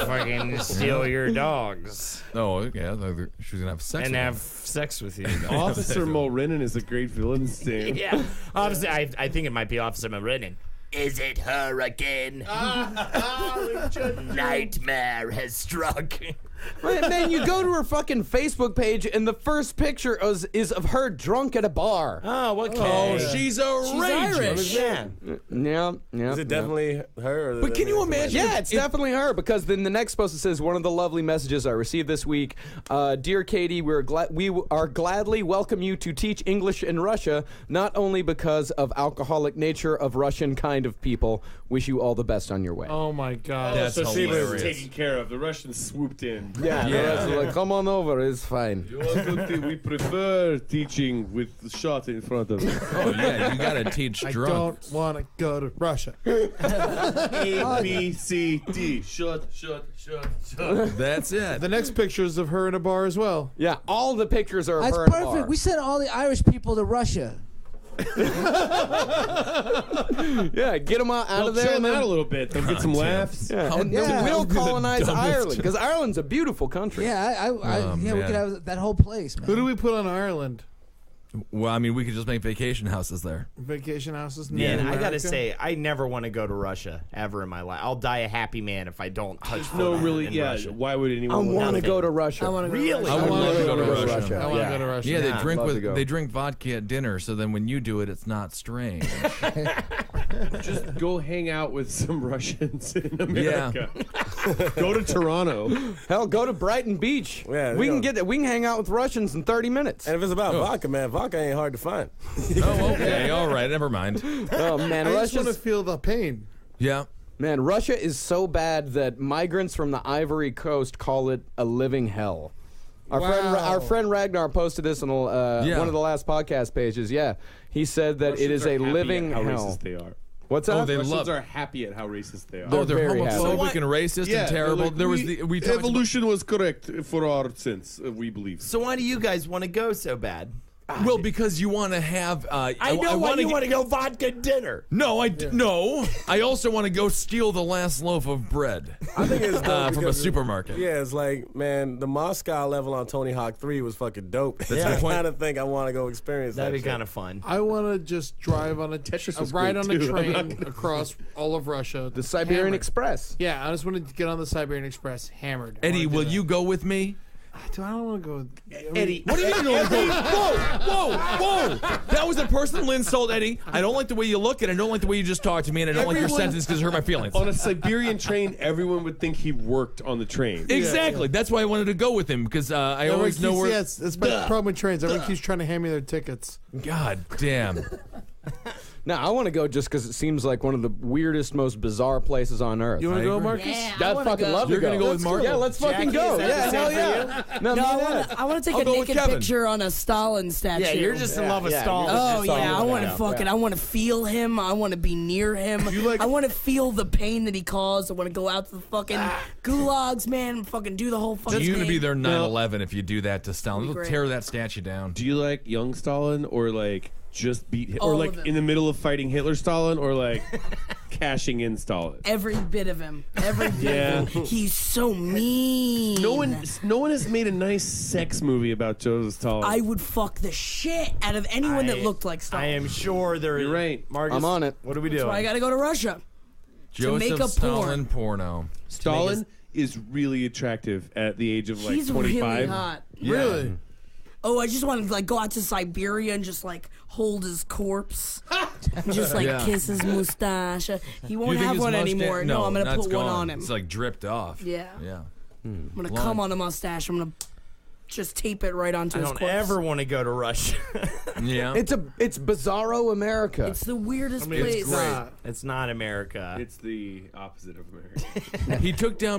Speaker 7: Fucking steal your dogs
Speaker 8: Oh, yeah. She's going to have sex
Speaker 7: and
Speaker 8: with
Speaker 7: have
Speaker 8: him.
Speaker 7: sex with you.
Speaker 9: Officer Mulrennan is a great villain's name.
Speaker 7: Yeah, obviously, I think it might be Officer Mulrennan. Is it her again? Nightmare has struck.
Speaker 2: Man, you go to her fucking Facebook page, and the first picture is of her drunk at a bar.
Speaker 7: Oh, okay.
Speaker 8: Oh, she's outrageous.
Speaker 5: Irish.
Speaker 2: Yeah.
Speaker 6: Is it definitely her? Or
Speaker 8: But can you imagine?
Speaker 2: Yeah, it's definitely her, because then the next post it says, one of the lovely messages I received this week. Dear Katie, we are gladly welcome you to teach English in Russia, not only because of alcoholic nature of Russian kind of people. Wish you all the best on your way.
Speaker 1: Oh my God.
Speaker 8: That's
Speaker 9: So she was
Speaker 8: hilarious.
Speaker 9: taken care of. The Russians swooped in.
Speaker 2: Yeah,
Speaker 8: Yeah.
Speaker 2: the rest are like, come on over, it's fine.
Speaker 9: We prefer teaching with the shot in front of us.
Speaker 8: Oh yeah, you gotta teach
Speaker 1: I
Speaker 8: drunk.
Speaker 1: don't want to go to Russia.
Speaker 9: A, B, C, D. Shot.
Speaker 8: That's it.
Speaker 1: The next picture is of her in a bar as well.
Speaker 2: Yeah, all the pictures are of
Speaker 10: That's
Speaker 2: her in a bar.
Speaker 10: perfect. We sent all the Irish people to Russia.
Speaker 2: Yeah, get them out
Speaker 9: They'll
Speaker 2: of there.
Speaker 9: chill
Speaker 2: And
Speaker 9: them out a
Speaker 2: then,
Speaker 9: little bit. They'll get some laughs.
Speaker 2: yeah, and
Speaker 10: Yeah.
Speaker 2: we'll
Speaker 8: That would be the
Speaker 2: colonize
Speaker 8: dumbest-
Speaker 2: Ireland, because Ireland's a beautiful country.
Speaker 10: Yeah, we
Speaker 8: man.
Speaker 10: could have that whole place, man.
Speaker 1: Who do we put on Ireland?
Speaker 8: Well, I mean, we could just make vacation houses there.
Speaker 1: Vacation houses?
Speaker 7: Man,
Speaker 1: in
Speaker 7: I gotta
Speaker 1: America?
Speaker 7: say, I never want to go to Russia ever in my life. I'll die a happy man if I don't touch
Speaker 9: No,
Speaker 7: foot
Speaker 9: really,
Speaker 7: in
Speaker 9: yeah.
Speaker 7: Russia.
Speaker 9: Why would
Speaker 2: I
Speaker 9: anyone
Speaker 2: want to go to Russia.
Speaker 5: I want to go
Speaker 7: Really?
Speaker 5: To
Speaker 8: I
Speaker 5: Russia.
Speaker 8: would love to go to Russia.
Speaker 1: I want to go to Russia.
Speaker 8: Yeah,
Speaker 7: Yeah,
Speaker 8: they drink
Speaker 2: love to go.
Speaker 8: they drink vodka at dinner, so then when you do it, it's not strange.
Speaker 9: Just go hang out with some Russians in America. Go to Toronto.
Speaker 2: Hell, go to Brighton Beach.
Speaker 6: Yeah,
Speaker 2: we
Speaker 6: you
Speaker 2: can
Speaker 6: know.
Speaker 2: we can hang out with Russians in 30 minutes.
Speaker 6: And if it's about vodka, man, vodka ain't hard to find.
Speaker 8: Oh, okay, all right, never mind.
Speaker 2: Oh man,
Speaker 1: I just want to
Speaker 2: Russia's,
Speaker 1: feel the pain.
Speaker 8: Yeah.
Speaker 2: man, Russia is so bad that migrants from the Ivory Coast call it a living hell. Our friend Ragnar posted this on one of the last podcast pages. Yeah, he said that it
Speaker 9: Russians
Speaker 2: is
Speaker 9: are
Speaker 2: a
Speaker 9: happy
Speaker 2: living
Speaker 9: at how
Speaker 2: hell.
Speaker 9: racist they are.
Speaker 2: What's that?
Speaker 8: Oh, they
Speaker 9: Russians
Speaker 8: love.
Speaker 9: are happy at how racist they are.
Speaker 8: Oh, they're
Speaker 2: very happy.
Speaker 8: homophobic and racist and terrible. There was we talked about-
Speaker 9: evolution was correct for our sense, we believe.
Speaker 7: So why do you guys want to go so bad?
Speaker 8: well, because you want to have.
Speaker 7: I know why you want to go vodka dinner.
Speaker 8: No, no. I also want to go steal the last loaf of bread
Speaker 6: I think it's dope
Speaker 8: from a
Speaker 6: because
Speaker 8: supermarket.
Speaker 6: Yeah, it's like, man, the Moscow level on Tony Hawk 3 was fucking dope.
Speaker 8: That's
Speaker 6: I
Speaker 8: the point.
Speaker 6: kind of think I want to go experience
Speaker 7: That'd
Speaker 6: that
Speaker 7: be
Speaker 6: shit.
Speaker 7: kind of fun.
Speaker 1: I want to just drive on
Speaker 9: was
Speaker 1: ride
Speaker 9: great,
Speaker 1: on a
Speaker 9: too. I'm
Speaker 1: train across all of Russia.
Speaker 2: The Siberian
Speaker 1: Hammered.
Speaker 2: Express.
Speaker 1: Yeah, I just want to get on the Siberian Express hammered. I
Speaker 8: Eddie,
Speaker 1: wanna do
Speaker 8: will
Speaker 1: that.
Speaker 8: you go with me?
Speaker 1: I don't want to go.
Speaker 7: Eddie,
Speaker 8: What do you mean you don't go? Whoa! That was a personal insult, Eddie. I don't like the way you look, and I don't like the way you just talked to me, and I don't like your
Speaker 9: Everyone-
Speaker 8: sentence because it hurt my feelings.
Speaker 9: On a Siberian train, everyone would think he worked on the train.
Speaker 8: Exactly. That's why I wanted to go with him because I always know where.
Speaker 1: Yes, that's my problem with trains. Everyone keeps trying to hand me their tickets.
Speaker 8: God damn.
Speaker 2: No, I want to go just because it seems like one of the weirdest, most bizarre places on earth.
Speaker 1: You want
Speaker 8: I
Speaker 1: to go,
Speaker 8: agree.
Speaker 1: Marcus?
Speaker 5: Yeah, I
Speaker 2: I'd
Speaker 5: wanna
Speaker 2: fucking
Speaker 5: go.
Speaker 2: love to
Speaker 8: You're
Speaker 2: go.
Speaker 8: gonna go with Mark?
Speaker 2: Yeah, let's fucking
Speaker 7: Jackie,
Speaker 2: go.
Speaker 7: is that
Speaker 2: Yeah,
Speaker 7: the same
Speaker 2: hell
Speaker 7: for
Speaker 2: yeah. No,
Speaker 5: No,
Speaker 2: me
Speaker 5: I
Speaker 2: and
Speaker 5: want
Speaker 2: Ed.
Speaker 5: to. I want to
Speaker 8: I'll
Speaker 5: take a
Speaker 8: go with
Speaker 5: naked
Speaker 8: Kevin.
Speaker 5: picture on a Stalin statue.
Speaker 7: yeah, you're just in love with
Speaker 2: Yeah,
Speaker 7: Stalin.
Speaker 5: Oh
Speaker 2: That's all
Speaker 5: yeah,
Speaker 2: you
Speaker 5: I
Speaker 2: got.
Speaker 5: want to fucking. I want to feel him. I want to be near him. I want to feel the pain that he caused. I want to go out to the fucking gulags, man. And fucking do the whole fucking.
Speaker 8: You're gonna
Speaker 5: thing.
Speaker 8: be there 9/11 if you do that to Stalin.
Speaker 5: Be
Speaker 8: They'll
Speaker 5: great.
Speaker 8: tear that statue down.
Speaker 9: Do you like young Stalin or like just beat Hitler?
Speaker 5: All
Speaker 9: Or
Speaker 5: of
Speaker 9: like
Speaker 5: them.
Speaker 9: in the middle of fighting Hitler Stalin or like cashing in Stalin?
Speaker 5: Every bit of him. Every bit
Speaker 9: Yeah.
Speaker 5: of him. He's so mean.
Speaker 9: No one has made a nice sex movie about Joseph Stalin.
Speaker 5: I would fuck the shit out of anyone that looked like
Speaker 7: I
Speaker 5: Stalin.
Speaker 7: am sure there is.
Speaker 9: You're right.
Speaker 7: Marcus,
Speaker 2: I'm on it.
Speaker 7: What are we doing?
Speaker 5: So I got to go to Russia.
Speaker 8: Joseph
Speaker 5: make a
Speaker 8: Stalin porno.
Speaker 9: Stalin is really attractive at the age of like
Speaker 5: He's
Speaker 9: 25.
Speaker 5: really hot.
Speaker 1: Really?
Speaker 5: Oh, I just want to like go out to Siberia and just like hold his corpse, and just like
Speaker 8: Yeah.
Speaker 5: kiss his mustache. He
Speaker 8: You
Speaker 5: won't
Speaker 8: think
Speaker 5: have
Speaker 8: his
Speaker 5: one
Speaker 8: mustache-
Speaker 5: anymore. No, I'm
Speaker 8: no,
Speaker 5: gonna
Speaker 8: it's
Speaker 5: put one
Speaker 8: gone.
Speaker 5: on him.
Speaker 8: It's like dripped off.
Speaker 5: Yeah.
Speaker 8: Yeah.
Speaker 5: I'm gonna
Speaker 8: Blonde.
Speaker 5: come on a mustache. I'm gonna just tape it right onto
Speaker 7: I
Speaker 5: his
Speaker 7: don't
Speaker 5: corpse.
Speaker 7: ever want to go to Russia.
Speaker 8: Yeah.
Speaker 2: It's bizarro America.
Speaker 5: It's the weirdest
Speaker 1: mean,
Speaker 5: place.
Speaker 1: it's great.
Speaker 7: It's not America.
Speaker 9: It's the opposite of America.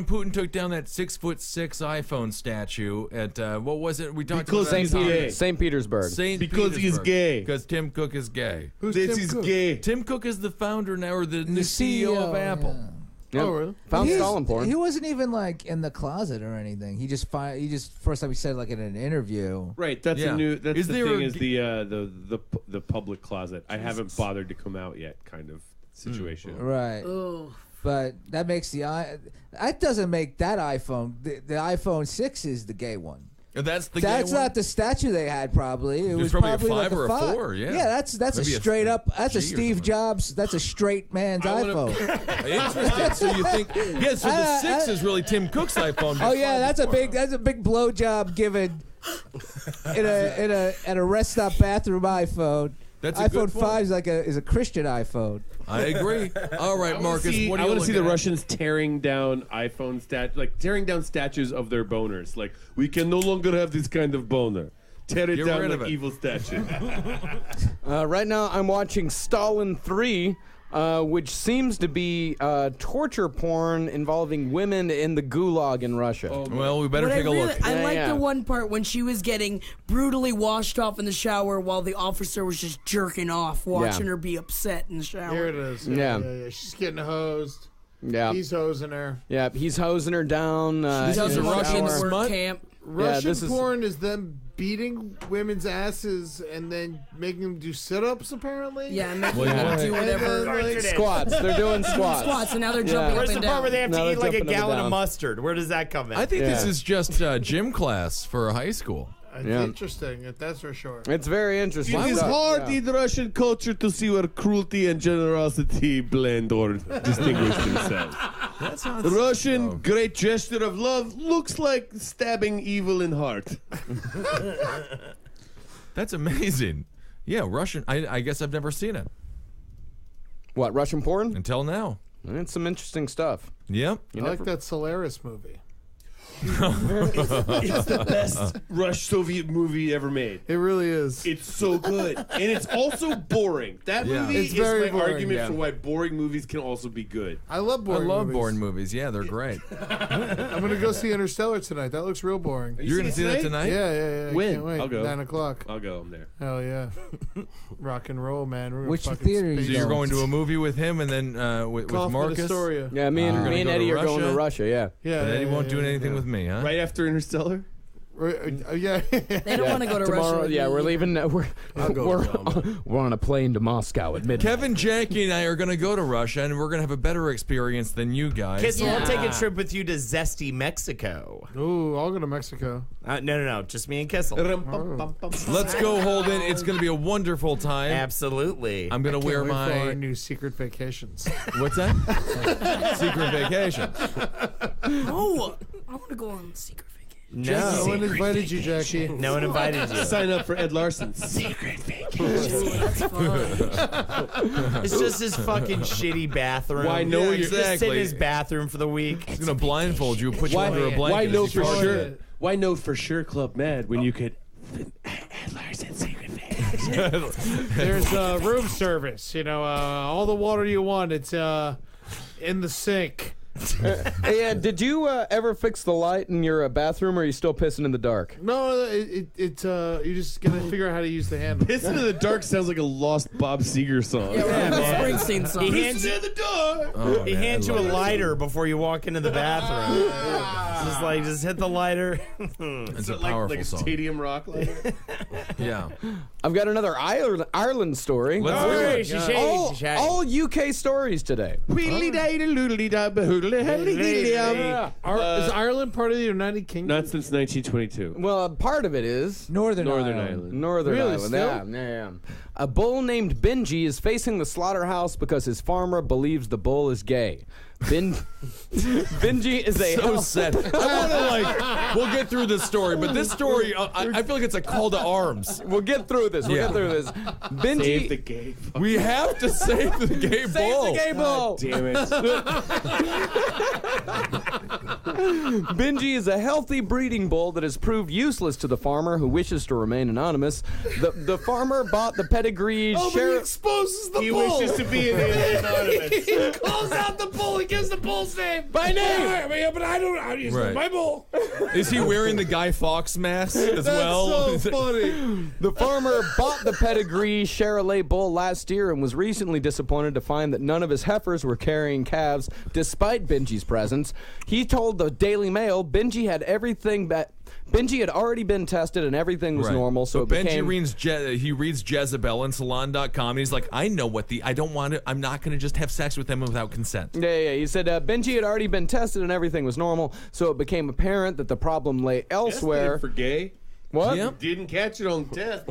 Speaker 8: Putin took down that 6'6" iPhone statue at what was it? We talked
Speaker 9: Because
Speaker 8: about
Speaker 9: he's
Speaker 8: that.
Speaker 9: gay.
Speaker 2: St. Petersburg.
Speaker 8: Saint
Speaker 9: Because he's
Speaker 8: Petersburg.
Speaker 9: gay.
Speaker 8: Because Tim Cook is gay.
Speaker 1: Who's
Speaker 9: This
Speaker 1: Tim
Speaker 9: is
Speaker 1: Cook?
Speaker 9: gay.
Speaker 8: Tim Cook is the founder now, or the new CEO of Apple.
Speaker 2: Yep.
Speaker 1: Oh, really?
Speaker 2: Found
Speaker 10: He's-
Speaker 2: Stalin porn.
Speaker 10: He wasn't even like in the closet or anything. He just first time he said like in an interview.
Speaker 9: Right, that's
Speaker 8: Yeah.
Speaker 9: a new. That's
Speaker 8: Is
Speaker 9: the
Speaker 8: there
Speaker 9: thing.
Speaker 8: a
Speaker 9: Is
Speaker 8: g-
Speaker 9: the public closet? I haven't bothered to come out yet. Kind of situation.
Speaker 10: Right.
Speaker 5: Ugh.
Speaker 10: But that makes that doesn't make that iPhone. The iPhone 6 is the gay one.
Speaker 8: That's the
Speaker 10: That's
Speaker 8: gay one?
Speaker 10: not the statue they had. Probably it was
Speaker 8: probably a
Speaker 10: like
Speaker 8: 5 or a
Speaker 10: 5.
Speaker 8: 4, yeah.
Speaker 10: that's a
Speaker 8: Maybe a
Speaker 10: straight up. That's a
Speaker 8: G or
Speaker 10: Steve
Speaker 8: something.
Speaker 10: Jobs. That's a straight man's iPhone.
Speaker 8: Interesting. So you think? Yeah. So the 6 is really Tim Cook's iPhone.
Speaker 10: Oh yeah, that's a big blowjob given at a rest stop bathroom iPhone.
Speaker 8: That's a
Speaker 10: iPhone
Speaker 8: good point.
Speaker 10: 5 is a Christian iPhone.
Speaker 8: I agree. All right, Marcus. What
Speaker 9: I
Speaker 8: do you
Speaker 9: want to see the
Speaker 8: looking at?
Speaker 9: Russians tearing down tearing down statues of their boners. Like, we can no longer have this kind of boner. Tear it
Speaker 8: Get
Speaker 9: down
Speaker 8: rid of
Speaker 9: like
Speaker 8: it.
Speaker 9: evil statue.
Speaker 2: Right now, I'm watching Stalin 3, which seems to be torture porn involving women in the gulag in Russia.
Speaker 8: Well, we better
Speaker 5: But
Speaker 8: take a look.
Speaker 5: I
Speaker 2: Yeah,
Speaker 5: like
Speaker 2: yeah.
Speaker 5: the one part when she was getting brutally washed off in the shower while the officer was just jerking off, watching her be upset in the shower.
Speaker 1: Here it is.
Speaker 2: Yeah.
Speaker 1: She's getting hosed.
Speaker 2: Yeah,
Speaker 1: He's hosing her.
Speaker 2: yeah, he's hosing her down.
Speaker 5: He
Speaker 2: in
Speaker 5: does
Speaker 2: the
Speaker 5: Russian
Speaker 2: shower.
Speaker 5: work camp.
Speaker 1: Russian
Speaker 2: this is-
Speaker 1: porn is them beating women's asses and then making them do sit-ups, apparently.
Speaker 5: Yeah, and making
Speaker 8: Well,
Speaker 5: them
Speaker 8: yeah.
Speaker 5: do whatever.
Speaker 1: Like,
Speaker 2: Squats. They're doing squats.
Speaker 5: Squats, and now they're
Speaker 2: Yeah.
Speaker 5: jumping
Speaker 7: Where's
Speaker 5: up
Speaker 7: the
Speaker 5: and
Speaker 7: part where they
Speaker 5: down.
Speaker 7: have
Speaker 2: No,
Speaker 7: to eat
Speaker 2: they're
Speaker 7: like a
Speaker 2: jumping up and
Speaker 7: gallon of
Speaker 2: down.
Speaker 7: mustard? Where does that come in?
Speaker 8: I think this
Speaker 2: Yeah.
Speaker 8: is just gym class for a high school.
Speaker 1: It's
Speaker 2: Yeah.
Speaker 1: interesting, that's for sure.
Speaker 2: It's very interesting.
Speaker 9: It is
Speaker 2: stuff,
Speaker 9: hard
Speaker 2: yeah.
Speaker 9: in Russian culture to see where cruelty and generosity blend or distinguish themselves.
Speaker 8: That sounds
Speaker 9: Russian great gesture of love looks like stabbing evil in heart.
Speaker 8: That's amazing. Yeah, Russian. I guess I've never seen it
Speaker 2: What, Russian porn?
Speaker 8: until now.
Speaker 2: It's some interesting stuff.
Speaker 8: Yep.
Speaker 2: You
Speaker 1: I like
Speaker 2: never-
Speaker 1: that Solaris movie.
Speaker 9: It's the best Rush-Soviet movie ever made.
Speaker 1: It really is.
Speaker 9: It's so good. And it's also boring. That
Speaker 8: Yeah.
Speaker 9: movie
Speaker 1: It's
Speaker 9: is
Speaker 1: very
Speaker 9: my
Speaker 1: boring,
Speaker 9: argument
Speaker 2: yeah.
Speaker 9: for why boring movies can also be good.
Speaker 1: I love
Speaker 8: I
Speaker 1: boring
Speaker 8: love
Speaker 1: movies.
Speaker 8: boring movies. Yeah, they're great.
Speaker 1: I'm going to go see Interstellar tonight. That looks real boring.
Speaker 8: You're going to see that tonight?
Speaker 1: Yeah. I
Speaker 9: When?
Speaker 1: can't wait.
Speaker 9: I'll go.
Speaker 1: 9 o'clock.
Speaker 9: I'll go. I'm there.
Speaker 1: Hell yeah. Rock and roll, man. We're gonna
Speaker 10: Which
Speaker 1: fucking
Speaker 10: theater
Speaker 1: space
Speaker 10: you
Speaker 8: So you're
Speaker 10: going
Speaker 8: going to a movie with him and then with
Speaker 1: Kaufman
Speaker 8: Marcus?
Speaker 1: Astoria.
Speaker 2: Yeah, me and
Speaker 8: You're gonna
Speaker 2: me and
Speaker 8: go
Speaker 2: Eddie
Speaker 8: to
Speaker 2: are going to Russia. Yeah.
Speaker 1: Yeah.
Speaker 8: But Eddie won't do anything with me, huh?
Speaker 9: Right after Interstellar?
Speaker 1: Yeah.
Speaker 5: They don't want to go to
Speaker 2: Tomorrow,
Speaker 5: Russia.
Speaker 2: yeah, we're leaving. We're
Speaker 9: go
Speaker 2: we're on a plane to Moscow at midnight.
Speaker 8: Kevin, Jackie, and I are going to go to Russia, and we're going to have a better experience than you guys.
Speaker 7: Kissel,
Speaker 5: Yeah.
Speaker 7: we'll take a trip with you to Zesty, Mexico.
Speaker 1: Ooh, I'll go to Mexico.
Speaker 7: No, just me and Kissel.
Speaker 8: Let's go, Holden. It's going to be a wonderful time.
Speaker 7: Absolutely.
Speaker 8: I'm going to wear
Speaker 1: Can't wait for our
Speaker 8: my...
Speaker 1: new secret vacations.
Speaker 8: What's that? Secret vacation.
Speaker 5: Oh, I want to go on secret vacation.
Speaker 1: No one
Speaker 7: No.
Speaker 1: invited you, Jackie.
Speaker 7: No one invited you.
Speaker 9: Sign up for Ed Larson.
Speaker 7: Secret vacation.
Speaker 5: That's fun.
Speaker 7: It's just his fucking shitty bathroom.
Speaker 9: Why no?
Speaker 8: Yeah,
Speaker 9: You're
Speaker 7: Just sit in
Speaker 8: exactly.
Speaker 7: his bathroom for the week.
Speaker 8: He's going to blindfold you, put you
Speaker 9: Why,
Speaker 8: under a blanket.
Speaker 9: why
Speaker 8: as
Speaker 9: know
Speaker 8: you
Speaker 9: for
Speaker 8: fall
Speaker 9: sure?
Speaker 8: asleep.
Speaker 9: Why know for sure Club Med when you could Ed Larson secret vacation?
Speaker 1: There's room service. All the water you want. It's in the sink.
Speaker 2: Hey, did you ever fix the light in your bathroom, or are you still pissing in the dark?
Speaker 1: No, you're just gonna figure out how to use the handle.
Speaker 9: Listen to the Dark sounds like a lost Bob Seger song.
Speaker 5: Yeah,
Speaker 7: Yeah,
Speaker 5: Bruce
Speaker 7: man.
Speaker 5: Springsteen song.
Speaker 7: He hands you
Speaker 9: the door.
Speaker 8: Oh,
Speaker 7: He
Speaker 8: man,
Speaker 7: hands
Speaker 8: I
Speaker 7: you a
Speaker 8: love it.
Speaker 7: lighter before you walk into the bathroom. Just like, just hit the lighter.
Speaker 8: It's a
Speaker 9: Like
Speaker 8: powerful song.
Speaker 9: Stadium Rock. Like.
Speaker 8: Yeah.
Speaker 2: I've got another Ireland story.
Speaker 8: Let's do it.
Speaker 2: All UK stories today.
Speaker 1: Is Ireland part of the United Kingdom?
Speaker 9: Not since 1922.
Speaker 2: Well, part of it is
Speaker 10: Northern
Speaker 9: Northern
Speaker 10: Ireland.
Speaker 9: Ireland.
Speaker 2: Northern
Speaker 1: Really,
Speaker 2: Ireland.
Speaker 1: still?
Speaker 2: Yeah. A bull named Benji is facing the slaughterhouse because his farmer believes the bull is gay. Benji is a
Speaker 8: So sad. I want to we'll get through this story, but this story, I feel like it's a call to arms.
Speaker 2: We'll get through this.
Speaker 8: Yeah.
Speaker 2: Benji,
Speaker 9: Save the gay.
Speaker 8: We have to save the gay bull.
Speaker 2: Save the gay bull.
Speaker 9: Damn it.
Speaker 2: Benji is a healthy breeding bull that has proved useless to the farmer who wishes to remain anonymous. The farmer bought the pedigree.
Speaker 1: Oh, but he exposes the
Speaker 9: He
Speaker 1: bull.
Speaker 9: wishes to be anonymous.
Speaker 1: He calls out the bull. He gives the bull's name.
Speaker 2: By name.
Speaker 1: Yeah, but I don't. He's
Speaker 8: Right.
Speaker 1: my bull.
Speaker 8: Is he wearing the Guy Fawkes mask as
Speaker 1: That's
Speaker 8: well?
Speaker 1: so funny.
Speaker 2: The farmer bought the pedigree Charolais bull last year and was recently disappointed to find that none of his heifers were carrying calves despite Benji's presence. He told the Daily Mail Benji had everything that Benji had already been tested and everything was normal, so
Speaker 8: but
Speaker 2: it became...
Speaker 8: he reads Jezebel and Salon.com, and he's like, I know what I'm not going to just have sex with him without consent.
Speaker 2: Yeah. He said Benji had already been tested and everything was normal, so it became apparent that the problem lay elsewhere.
Speaker 9: For gay?
Speaker 2: What?
Speaker 8: Yep.
Speaker 9: Didn't catch it on test.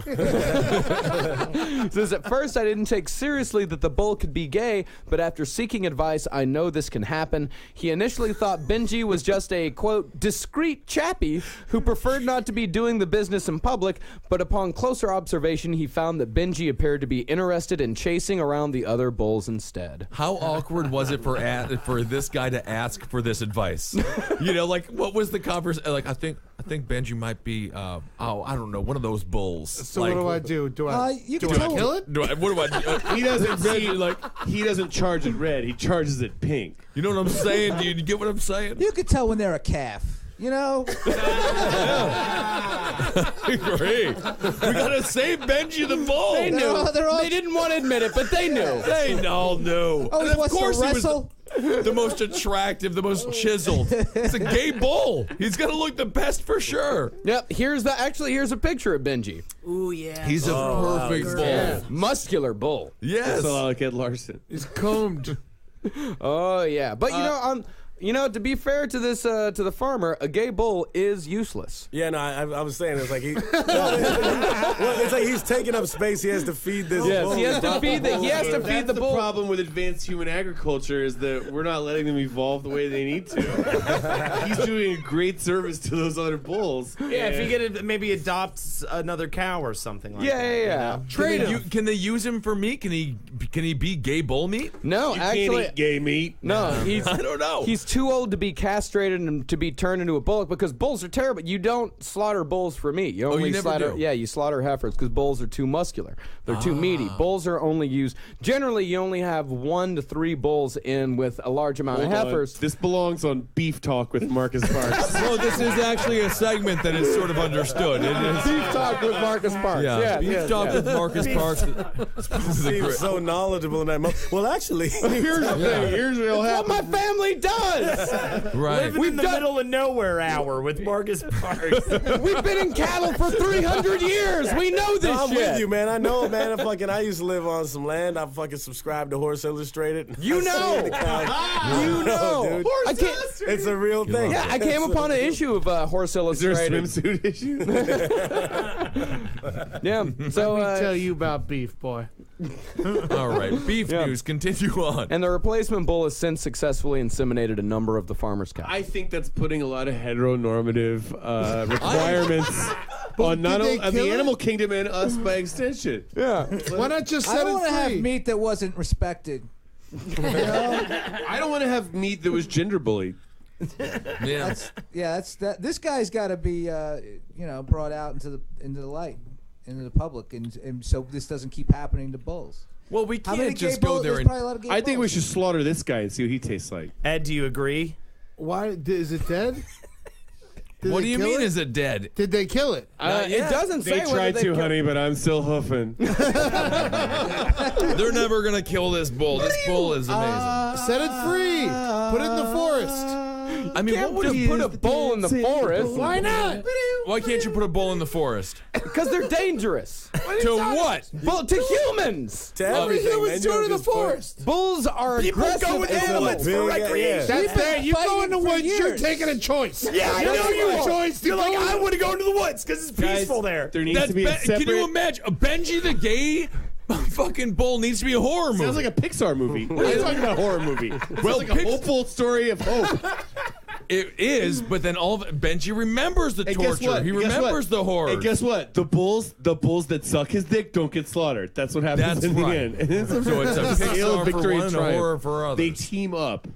Speaker 2: Says, at first I didn't take seriously that the bull could be gay, but after seeking advice, I know this can happen. He initially thought Benji was just a, quote, discreet chappie who preferred not to be doing the business in public, but upon closer observation, he found that Benji appeared to be interested in chasing around the other bulls instead.
Speaker 8: How awkward was it for this guy to ask for this advice? Like, what was the conversation? Like, I think Benji might be, I don't know, one of those bulls.
Speaker 1: So
Speaker 8: like,
Speaker 1: what do I do? Do I
Speaker 8: kill it? What do I?
Speaker 9: He doesn't charge it red. He charges it pink.
Speaker 8: You know what I'm saying? Do you get what I'm saying?
Speaker 10: You could tell when they're a calf. You know?
Speaker 8: Great. We gotta save Benji the bull.
Speaker 2: They knew. They didn't want to admit it, but they knew.
Speaker 8: They all knew.
Speaker 10: Oh,
Speaker 8: and
Speaker 10: of course
Speaker 8: he was the most attractive, the most chiseled. It's a gay bull. He's gonna look the best for sure.
Speaker 2: Yep. Here's a picture of Benji.
Speaker 5: Ooh, yeah.
Speaker 8: He's a perfect bull.
Speaker 2: Yeah. Muscular bull.
Speaker 8: Yes.
Speaker 9: That's a lot like Ed Larson.
Speaker 1: He's combed.
Speaker 2: Oh yeah, but to be fair to this to the farmer, a gay bull is useless.
Speaker 6: Yeah, no, I was saying it's like it's like he's taking up space. He has to feed this.
Speaker 2: Yes,
Speaker 6: bull.
Speaker 2: he has to feed the bull.
Speaker 9: The problem with advanced human agriculture is that we're not letting them evolve the way they need to. He's doing a great service to those other bulls.
Speaker 7: Yeah, if you get it, maybe adopts another cow or something like that.
Speaker 2: Yeah.
Speaker 8: Trade him. Can they use him for meat? Can he be gay bull meat?
Speaker 2: No,
Speaker 9: You
Speaker 2: actually,
Speaker 9: can't eat gay meat.
Speaker 2: no. He's
Speaker 8: I don't know.
Speaker 2: He's too old to be castrated and to be turned into a bullock because bulls are terrible. You don't slaughter bulls for meat. You only
Speaker 8: never
Speaker 2: slaughter.
Speaker 8: do?
Speaker 2: Yeah, you slaughter heifers because bulls are too muscular. They're too meaty. Bulls are only used. Generally, you only have 1 to 3 bulls in with a large amount of heifers.
Speaker 9: This belongs on Beef Talk with Marcus Parks.
Speaker 8: No, this is actually a segment that is sort of understood. It is
Speaker 2: Beef Talk with Marcus Parks.
Speaker 8: Yeah, Beef Talk with Marcus Parks.
Speaker 6: Seems so knowledgeable in that moment. Well, actually,
Speaker 9: Here's the thing. Here's what
Speaker 2: What
Speaker 9: happened.
Speaker 2: my family does.
Speaker 8: Right.
Speaker 7: Living in the middle of nowhere hour with Marcus Parks.
Speaker 2: We've been in cattle for 300 years. We know this
Speaker 6: I'm
Speaker 2: shit.
Speaker 6: with you, man. I know, man. I used to live on some land. I fucking subscribed to Horse Illustrated.
Speaker 2: You know. You know.
Speaker 6: Dude.
Speaker 2: I can't.
Speaker 6: It's a real thing.
Speaker 2: Yeah, I came upon an issue of Horse
Speaker 9: Is there a
Speaker 2: Illustrated.
Speaker 9: swimsuit issue?
Speaker 2: Yeah. So
Speaker 1: Let me tell you about beef, boy.
Speaker 8: All right. Beef news. Continue on.
Speaker 2: and the replacement bull has since successfully inseminated a number of the farmer's cows.
Speaker 9: I think that's putting a lot of heteronormative requirements on not only on the animal kingdom and us by extension.
Speaker 2: Yeah.
Speaker 1: Why not just
Speaker 10: I
Speaker 1: set
Speaker 10: don't want to
Speaker 1: it
Speaker 10: have
Speaker 1: free?
Speaker 10: meat that wasn't respected.
Speaker 9: I don't want to have meat that was gender bullied.
Speaker 8: Yeah.
Speaker 10: That's that. This guy's got to be, brought out into the light, into the public, and so this doesn't keep happening to bulls.
Speaker 8: Well, we
Speaker 10: How many
Speaker 8: can't just
Speaker 10: gay
Speaker 8: go
Speaker 10: bulls?
Speaker 8: there
Speaker 10: There's
Speaker 8: and.
Speaker 10: probably a lot of gay
Speaker 9: I think we
Speaker 10: bulls.
Speaker 9: should slaughter this guy and see what he tastes like.
Speaker 7: Ed, do you agree?
Speaker 1: Why is it dead? Did
Speaker 8: What
Speaker 1: they
Speaker 8: do you
Speaker 1: kill
Speaker 8: mean?
Speaker 1: It?
Speaker 8: Is it dead?
Speaker 1: Did they kill it?
Speaker 2: It doesn't
Speaker 9: They
Speaker 2: say whether
Speaker 9: tried
Speaker 2: they
Speaker 9: to,
Speaker 2: kill-
Speaker 9: honey, but I'm still hoofing.
Speaker 8: They're never gonna kill this bull. This bull is amazing.
Speaker 1: Set it free. Put it in the forest.
Speaker 8: I mean,
Speaker 2: Can't
Speaker 8: what would
Speaker 2: just put a bull in the forest.
Speaker 1: Why not?
Speaker 8: Why can't you put a bull in the forest?
Speaker 2: Because they're dangerous.
Speaker 8: To what?
Speaker 2: Well, to humans.
Speaker 6: To
Speaker 1: Every
Speaker 6: everything,
Speaker 1: human's
Speaker 6: man. You
Speaker 1: going to
Speaker 6: don't
Speaker 1: the
Speaker 6: just put-
Speaker 1: forest.
Speaker 2: Bulls are aggressive animals.
Speaker 6: for recreation.
Speaker 1: That's bad. You go
Speaker 10: fighting
Speaker 1: in the
Speaker 10: for
Speaker 1: woods, you're
Speaker 10: years.
Speaker 1: taking a choice.
Speaker 7: Yeah, I
Speaker 1: You're
Speaker 7: know
Speaker 1: taking
Speaker 7: you
Speaker 1: a
Speaker 7: are.
Speaker 1: choice.
Speaker 7: You're like, I want to go into the woods because it's
Speaker 9: Guys,
Speaker 7: peaceful there.
Speaker 9: There needs to be a separate.
Speaker 8: Can you imagine? Benji the gay fucking bull needs to be a horror movie.
Speaker 9: Sounds like a Pixar movie. What are you talking about? Horror movie?
Speaker 8: Well,
Speaker 9: Sounds like a hopeful story of hope.
Speaker 8: It is, but then Benji remembers the
Speaker 9: And guess
Speaker 8: torture.
Speaker 9: what?
Speaker 8: He
Speaker 9: Guess
Speaker 8: remembers
Speaker 9: what?
Speaker 8: the horror.
Speaker 9: And guess what? The bulls that suck his dick don't get slaughtered. That's what happens
Speaker 8: That's
Speaker 9: in
Speaker 8: right.
Speaker 9: the end. And it's
Speaker 8: So it's a
Speaker 9: scale
Speaker 8: Pixar
Speaker 9: of
Speaker 8: for
Speaker 9: victory
Speaker 8: one
Speaker 9: and
Speaker 8: and a
Speaker 9: triumph.
Speaker 8: horror for others.
Speaker 9: They team up.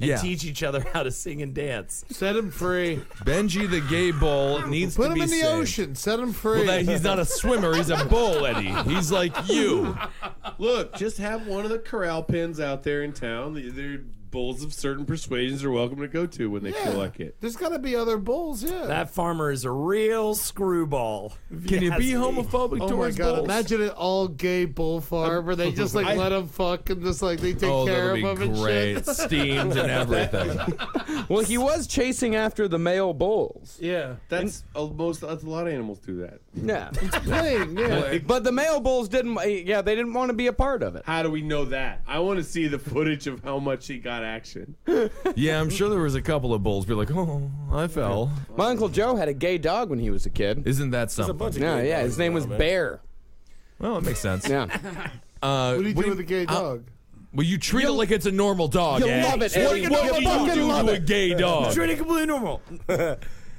Speaker 7: And teach each other how to sing and dance.
Speaker 1: Set him free.
Speaker 8: Benji the gay bull needs
Speaker 1: Put
Speaker 8: to
Speaker 1: him
Speaker 8: be
Speaker 1: in the
Speaker 8: saved.
Speaker 1: ocean. Set him free.
Speaker 8: Well, he's not a swimmer. He's a bull, Eddie. He's like you.
Speaker 9: Look, just have one of the corral pens out there in town. They're bulls of certain persuasions are welcome to go to when they feel like it.
Speaker 1: There's got to be other bulls, yeah.
Speaker 7: That farmer is a real screwball.
Speaker 8: Can you be
Speaker 7: Yes.
Speaker 8: homophobic
Speaker 1: Oh my
Speaker 8: towards
Speaker 1: god!
Speaker 8: bulls?
Speaker 1: Imagine an all-gay bull farm where they just let them fuck and just they take care
Speaker 8: that'll
Speaker 1: of
Speaker 8: be
Speaker 1: them and
Speaker 8: great.
Speaker 1: shit.
Speaker 8: Steamed and everything.
Speaker 2: Well, he was chasing after the male bulls.
Speaker 1: Yeah,
Speaker 9: That's a lot of animals do that.
Speaker 2: Yeah.
Speaker 1: playing. Yeah,
Speaker 2: But the male bulls didn't. Yeah, they didn't want to be a part of it.
Speaker 9: How do we know that? I want to see the footage of how much he got action.
Speaker 8: Yeah, I'm sure there was a couple of bulls be like, oh, I fell.
Speaker 2: My Uncle Joe had a gay dog when he was a kid.
Speaker 8: Isn't that something?
Speaker 2: Yeah, his name was Bear.
Speaker 8: Well, it makes sense.
Speaker 2: Yeah.
Speaker 1: what do you do with a gay dog?
Speaker 8: Well, you treat it like it's a normal dog.
Speaker 2: You'll love it, Eddie.
Speaker 8: What do
Speaker 2: You'll
Speaker 8: you
Speaker 2: fucking
Speaker 8: do
Speaker 2: love
Speaker 8: to a
Speaker 2: it.
Speaker 8: gay dog?
Speaker 7: Treat it completely normal.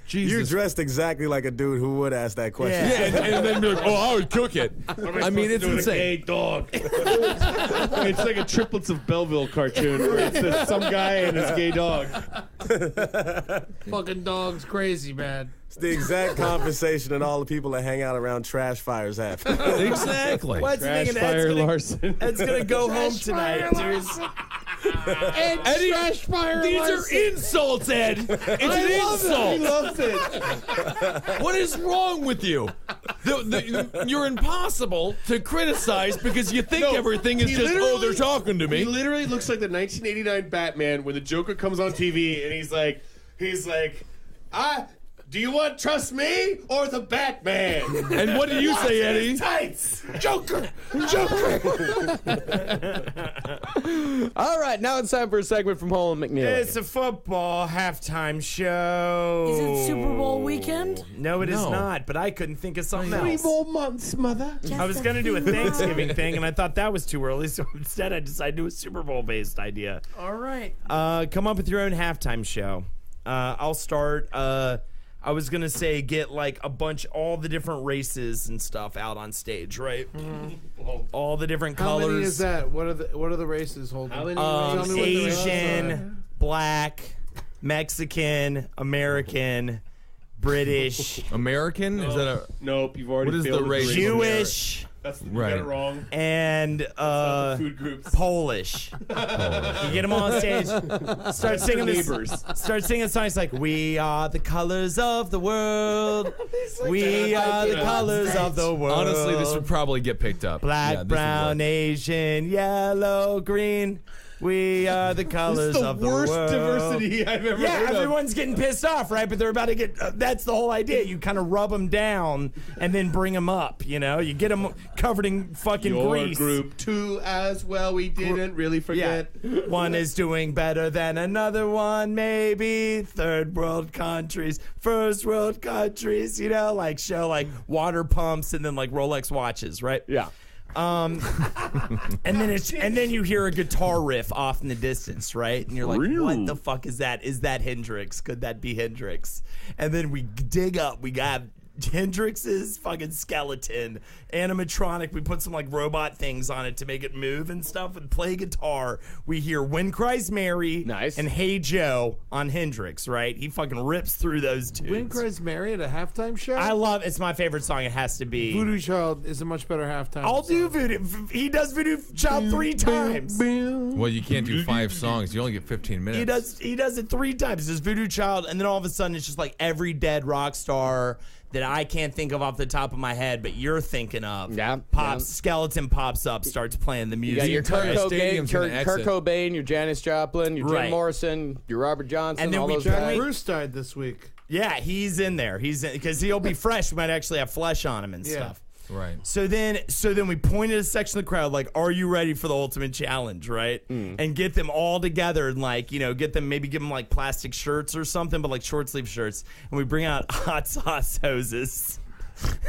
Speaker 8: Jesus.
Speaker 6: You dressed exactly like a dude who would ask that question.
Speaker 8: Yeah, and then be like, oh, I would cook it. I mean, it's
Speaker 9: Doing a
Speaker 8: insane.
Speaker 9: gay dog. It's like a Triplets of Belleville cartoon where it's just some guy and his gay dog.
Speaker 1: Fucking dog's crazy, man.
Speaker 6: It's the exact conversation that all the people that hang out around trash fires have.
Speaker 8: Exactly.
Speaker 7: What's the
Speaker 9: Trash
Speaker 7: thing?
Speaker 9: Fire Larson.
Speaker 7: Ed's gonna go home tonight.
Speaker 8: Eddie,
Speaker 1: Trash fire.
Speaker 8: these are insults, Ed. It's an insult.
Speaker 9: He loves it.
Speaker 8: What is wrong with you? You're impossible to criticize because you think everything is
Speaker 9: he
Speaker 8: just, oh,
Speaker 9: literally-
Speaker 8: they're talking to
Speaker 9: He
Speaker 8: me.
Speaker 9: literally looks like the 1989 Batman when the Joker comes on TV and he's like, do you want trust me or the Batman?
Speaker 8: And what do you say, Eddie?
Speaker 9: Tights.
Speaker 1: Joker.
Speaker 2: All right, now it's time for a segment from Holden McNeely.
Speaker 7: It's a football halftime show.
Speaker 5: Is it Super Bowl weekend?
Speaker 7: No, it is
Speaker 8: No.
Speaker 7: not. But I couldn't think of something else.
Speaker 9: more months, mother.
Speaker 7: I was going to do a Thanksgiving thing, and I thought that was too early, so instead I decided to do a Super Bowl-based idea.
Speaker 5: All right.
Speaker 7: Come up with your own halftime show. I'll start. I was going to say get like all the different races and stuff out on stage, right? All the different
Speaker 1: How
Speaker 7: colors.
Speaker 1: many is that? What are the races holding?
Speaker 9: How many
Speaker 1: Tell me what the races are.
Speaker 7: Asian, black, Mexican, American, British,
Speaker 8: American? Is that a...
Speaker 9: Nope, you've already
Speaker 8: What is
Speaker 9: failed
Speaker 8: the
Speaker 9: with
Speaker 8: race?
Speaker 7: Jewish,
Speaker 9: That's you
Speaker 8: Right.
Speaker 9: got it wrong.
Speaker 7: and
Speaker 9: Food groups.
Speaker 7: Polish. You get them on stage, start singing
Speaker 9: Neighbors.
Speaker 7: start singing songs like "We are the colors of the world, we are the colors of the world."
Speaker 8: Honestly, this would probably get picked up.
Speaker 7: black,
Speaker 8: Yeah, this would
Speaker 7: brown,
Speaker 8: work.
Speaker 7: Asian, yellow, green. We are the colors
Speaker 9: This is the
Speaker 7: of the
Speaker 9: worst
Speaker 7: world.
Speaker 9: diversity I've ever
Speaker 7: Yeah,
Speaker 9: heard of.
Speaker 7: everyone's getting pissed off, right? But they're about to get. That's the whole idea. You kind of rub them down and then bring them up. You know, you get them covered in fucking
Speaker 9: Your
Speaker 7: grease.
Speaker 9: group too as well. We didn't really
Speaker 7: Yeah,
Speaker 9: forget.
Speaker 7: one is doing better than another one, maybe. Third world countries, first world countries. You know, like show like water pumps and then like Rolex watches, right?
Speaker 2: Yeah.
Speaker 7: And then you hear a guitar riff off in the distance, right? And you're like, what the fuck is that? Is that Hendrix? Could that be Hendrix? And then we dig up. We got Hendrix's fucking skeleton, animatronic. We put some like robot things on it to make it move and stuff and play guitar. We hear When Cries Mary
Speaker 2: Nice.
Speaker 7: and Hey Joe on Hendrix, right? He fucking rips through those tunes.
Speaker 1: When Cries Mary at a halftime show?
Speaker 7: I love it's my favorite song. It has to be.
Speaker 1: Voodoo Child is a much better halftime.
Speaker 7: I'll do
Speaker 1: song.
Speaker 7: Voodoo. He does Voodoo Child 3 times.
Speaker 8: Well, you can't do 5 songs. You only get 15 minutes.
Speaker 7: He does it 3 times. There's Voodoo Child, and then all of a sudden it's just like every dead rock star that I can't think of off the top of my head, but you're thinking of.
Speaker 2: Yeah,
Speaker 7: Pops,
Speaker 2: yeah.
Speaker 7: Skeleton pops up, starts playing the
Speaker 2: You
Speaker 7: music.
Speaker 2: got your Kurt
Speaker 8: entire
Speaker 2: Cobain,
Speaker 8: stadium's gonna
Speaker 2: Kurt
Speaker 8: exit.
Speaker 2: Cobain, your Janis Joplin, your Jim
Speaker 7: Right.
Speaker 2: Morrison, your Robert Johnson,
Speaker 7: And then
Speaker 2: all
Speaker 7: we
Speaker 2: those
Speaker 7: turn-
Speaker 2: guys.
Speaker 1: Bruce died this week.
Speaker 7: Yeah, he's in there. He's in because he'll be fresh. We might actually have flesh on him and
Speaker 1: Yeah.
Speaker 7: stuff.
Speaker 8: Right.
Speaker 7: So then we point at a section of the crowd like, "Are you ready for the ultimate challenge?" Right, and get them all together and like give them like plastic shirts or something, but like short sleeve shirts, and we bring out hot sauce hoses.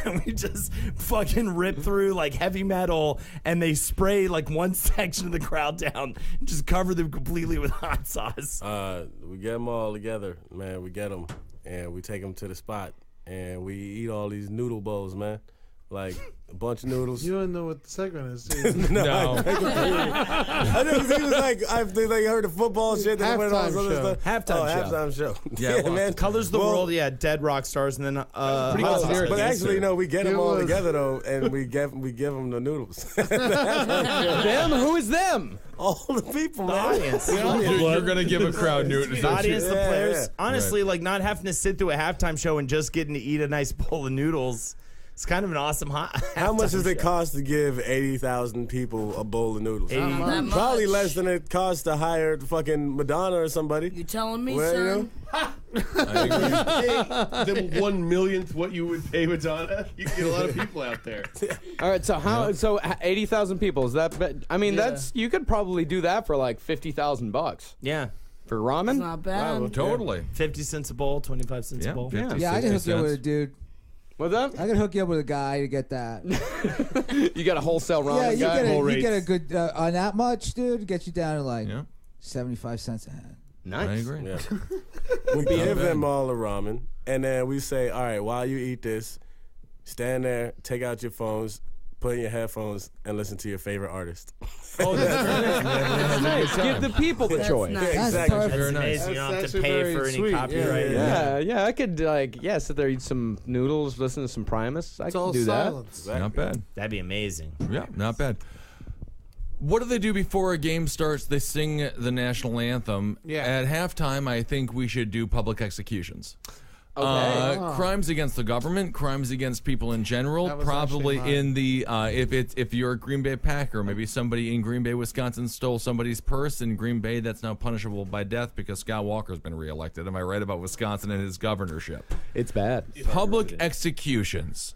Speaker 7: And we just fucking rip through like heavy metal, and they spray like one section of the crowd down, and just cover them completely with hot sauce.
Speaker 6: We get them all together, man. We get them, and we take them to the spot, and we eat all these noodle bowls, man. like a bunch of noodles.
Speaker 1: You don't know what the segment is, do you?
Speaker 8: No.
Speaker 6: I know he was like, they heard the football shit. They went on other stuff.
Speaker 7: Halftime
Speaker 6: show.
Speaker 7: Yeah, well,
Speaker 6: man.
Speaker 7: Colors of the World. Yeah, Dead Rock Stars, and then
Speaker 6: but actually, no, we get them all together though, and we give them the noodles.
Speaker 2: Them? Who is them?
Speaker 6: All the people, man.
Speaker 7: audience.
Speaker 8: You're going to give a crowd noodles.
Speaker 7: The audience, the players.
Speaker 6: Yeah.
Speaker 7: Honestly, like not having to sit through a halftime show and just getting to eat a nice bowl of noodles. It's kind of an awesome
Speaker 6: How much does it cost to give 80,000 people a bowl of noodles?
Speaker 5: Not that much.
Speaker 6: Probably less than it costs to hire fucking Madonna or somebody.
Speaker 5: You telling me,
Speaker 6: Well,
Speaker 5: son?
Speaker 9: Them 1/1,000th what you would pay Madonna. You get a lot of people out there.
Speaker 2: All right, so 80,000 people, is that I mean, that's you could probably do that for like $50,000
Speaker 7: Yeah.
Speaker 2: for ramen.
Speaker 5: It's not bad.
Speaker 8: Totally.
Speaker 7: 50 cents a bowl, 25 cents a bowl.
Speaker 8: 50,
Speaker 10: Yeah, I can hook
Speaker 8: 60
Speaker 10: you up with a
Speaker 8: cents.
Speaker 10: dude.
Speaker 2: What's that?
Speaker 10: I can hook you up with a guy to get that.
Speaker 2: You got a wholesale ramen
Speaker 10: Yeah,
Speaker 2: guy?
Speaker 10: you get a good on that much, dude. Get you down to like
Speaker 8: Yeah.
Speaker 10: 75 cents a head.
Speaker 2: Nice.
Speaker 8: I agree.
Speaker 6: Yeah. We give them all a ramen, and then we say, all right, while you eat this, stand there, take out your phones, put in your headphones, and listen to your favorite artist.
Speaker 2: Oh, that's nice. Give the people the
Speaker 5: That's
Speaker 2: choice.
Speaker 5: nice.
Speaker 10: That's
Speaker 6: exactly.
Speaker 10: perfect.
Speaker 8: Very nice.
Speaker 7: Amazing. You don't have
Speaker 1: That's
Speaker 7: to
Speaker 1: actually
Speaker 7: pay
Speaker 1: very
Speaker 7: for any
Speaker 1: sweet.
Speaker 7: copyright.
Speaker 2: Yeah, I could sit there, eat some noodles, listen to some Primus. I
Speaker 1: It's
Speaker 2: can
Speaker 1: all
Speaker 2: do
Speaker 1: silence.
Speaker 8: Not bad.
Speaker 7: That'd be amazing.
Speaker 8: Yeah, not bad. What do they do before a game starts? They sing the national anthem.
Speaker 1: Yeah.
Speaker 8: At halftime, I think we should do public executions.
Speaker 2: Okay.
Speaker 8: Crimes against the government, crimes against people in general.
Speaker 1: That was
Speaker 8: Probably
Speaker 1: actually
Speaker 8: in the if you're a Green Bay Packer, maybe somebody in Green Bay, Wisconsin stole somebody's purse in Green Bay. That's now punishable by death because Scott Walker's been reelected. Am I right about Wisconsin and his governorship?
Speaker 2: It's bad.
Speaker 8: Public executions.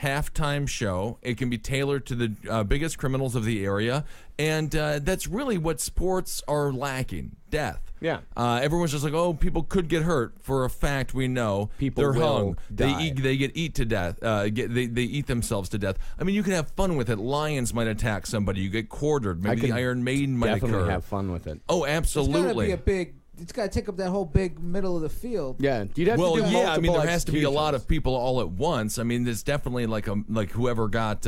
Speaker 8: Halftime show. It can be tailored to the biggest criminals of the area, and that's really what sports are lacking: death.
Speaker 2: Yeah.
Speaker 8: Everyone's just like, oh, people could get hurt. For a fact, we know
Speaker 2: People
Speaker 8: they're
Speaker 2: will
Speaker 8: hung.
Speaker 2: die.
Speaker 8: They get eat to death. They eat themselves to death. I mean, you can have fun with it. Lions might attack somebody. You get quartered. Maybe the
Speaker 2: can
Speaker 8: Iron Maiden might
Speaker 2: Definitely
Speaker 8: occur.
Speaker 2: have fun with it.
Speaker 8: Oh,
Speaker 10: It's gotta
Speaker 8: absolutely.
Speaker 10: be a big. It's gotta take up that whole big middle of the field.
Speaker 2: Yeah, you'd have
Speaker 8: Well,
Speaker 2: to do
Speaker 8: yeah, I mean,
Speaker 2: multiple
Speaker 8: there has to be a lot
Speaker 2: executions.
Speaker 8: of people all at once. I mean, there's definitely like whoever got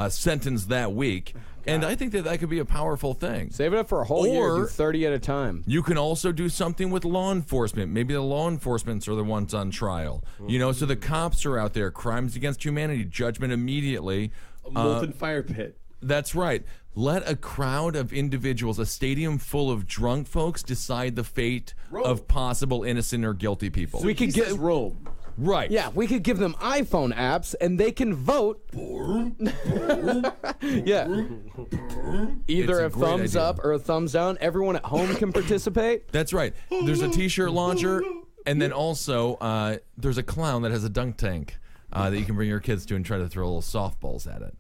Speaker 8: sentenced that week, and I think that could be a powerful thing.
Speaker 2: Save it up for a whole year. Do
Speaker 8: Or-
Speaker 2: 30 at a time.
Speaker 8: You can also do something with law enforcement. Maybe the law enforcement are the ones on trial. So the cops are out there. Crimes against humanity, judgment immediately.
Speaker 9: A molten fire pit.
Speaker 8: That's right. Let a crowd of individuals, a stadium full of drunk folks, decide the fate of possible innocent or guilty people.
Speaker 2: We could get
Speaker 9: Rome.
Speaker 8: Right.
Speaker 2: Yeah, we could give them iPhone apps and they can vote. Yeah. Either
Speaker 8: It's a
Speaker 2: a
Speaker 8: great
Speaker 2: thumbs
Speaker 8: idea.
Speaker 2: up or a thumbs down. Everyone at home can participate.
Speaker 8: That's right. There's a T-shirt launcher, and then also there's a clown that has a dunk tank that you can bring your kids to and try to throw little softballs at it.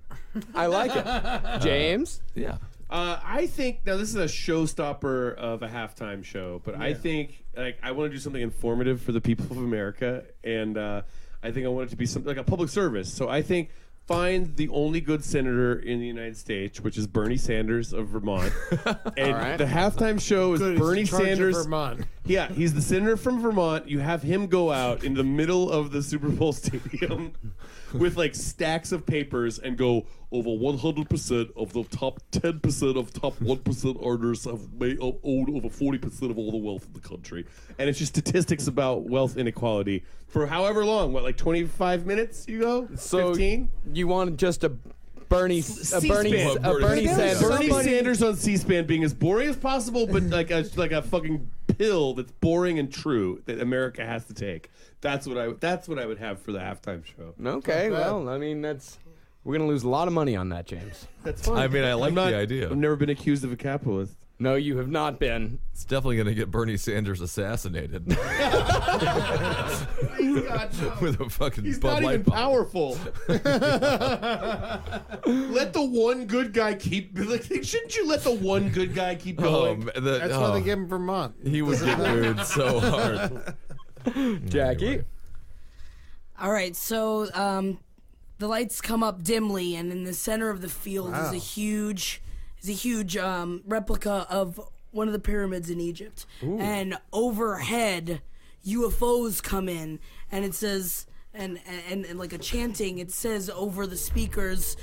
Speaker 2: I like it. James?
Speaker 8: Yeah.
Speaker 9: I think now this is a showstopper of a halftime show, but I think I want to do something informative for the people of America, and I think I want it to be something like a public service. So I think find the only good senator in the United States, which is Bernie Sanders of Vermont, and
Speaker 2: right.
Speaker 9: the halftime show is
Speaker 1: Good, he's in
Speaker 9: Bernie
Speaker 1: charge of
Speaker 9: Sanders.
Speaker 1: Vermont.
Speaker 9: Yeah, he's the senator from Vermont. You have him go out in the middle of the Super Bowl stadium with like stacks of papers and go, over 100% of the top 10% of top 1% earners have owned over 40% of all the wealth in the country. And it's just statistics about wealth inequality for however long. What, like 25 minutes you go?
Speaker 2: So
Speaker 9: 15?
Speaker 2: you want just a Bernie
Speaker 9: C-SPAN.
Speaker 2: Sanders.
Speaker 9: Bernie Sanders on C-SPAN being as boring as possible, but like a fucking pill that's boring and true that America has to take. That's what I would have for the halftime show.
Speaker 2: Okay, well, I mean, we're going to lose a lot of money on that, James.
Speaker 9: That's fine.
Speaker 8: I mean, I like the idea.
Speaker 9: I've never been accused of a capitalist.
Speaker 2: No, you have not been.
Speaker 8: It's definitely going to get Bernie Sanders assassinated.
Speaker 9: God,
Speaker 8: With a fucking
Speaker 9: he's
Speaker 8: Bud
Speaker 9: not
Speaker 8: Light
Speaker 9: even
Speaker 8: bottle.
Speaker 9: powerful. Let the one good guy keep. Like, shouldn't you let the one good guy keep going?
Speaker 1: That's why they gave him Vermont.
Speaker 8: He would get booed so hard.
Speaker 2: Jackie?
Speaker 8: Anyway.
Speaker 5: All right, so the lights come up dimly, and in the center of the field is a huge replica of one of the pyramids in Egypt. And overhead, UFOs come in, and it says, and like a chanting. It says over the speakers,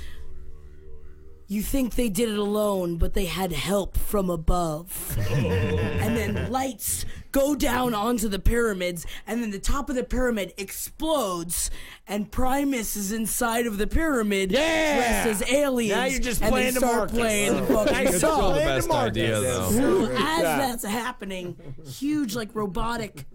Speaker 5: "You think they did it alone, but they had help from above." And then lights go down onto the pyramids, and then the top of the pyramid explodes, and Primus is inside of the pyramid dressed as aliens.
Speaker 7: Now you're just
Speaker 5: and
Speaker 7: playing
Speaker 5: they
Speaker 7: to
Speaker 5: start
Speaker 7: Marcus.
Speaker 5: playing the fucking
Speaker 8: It's still the best idea, though.
Speaker 5: So as that's happening, huge like robotic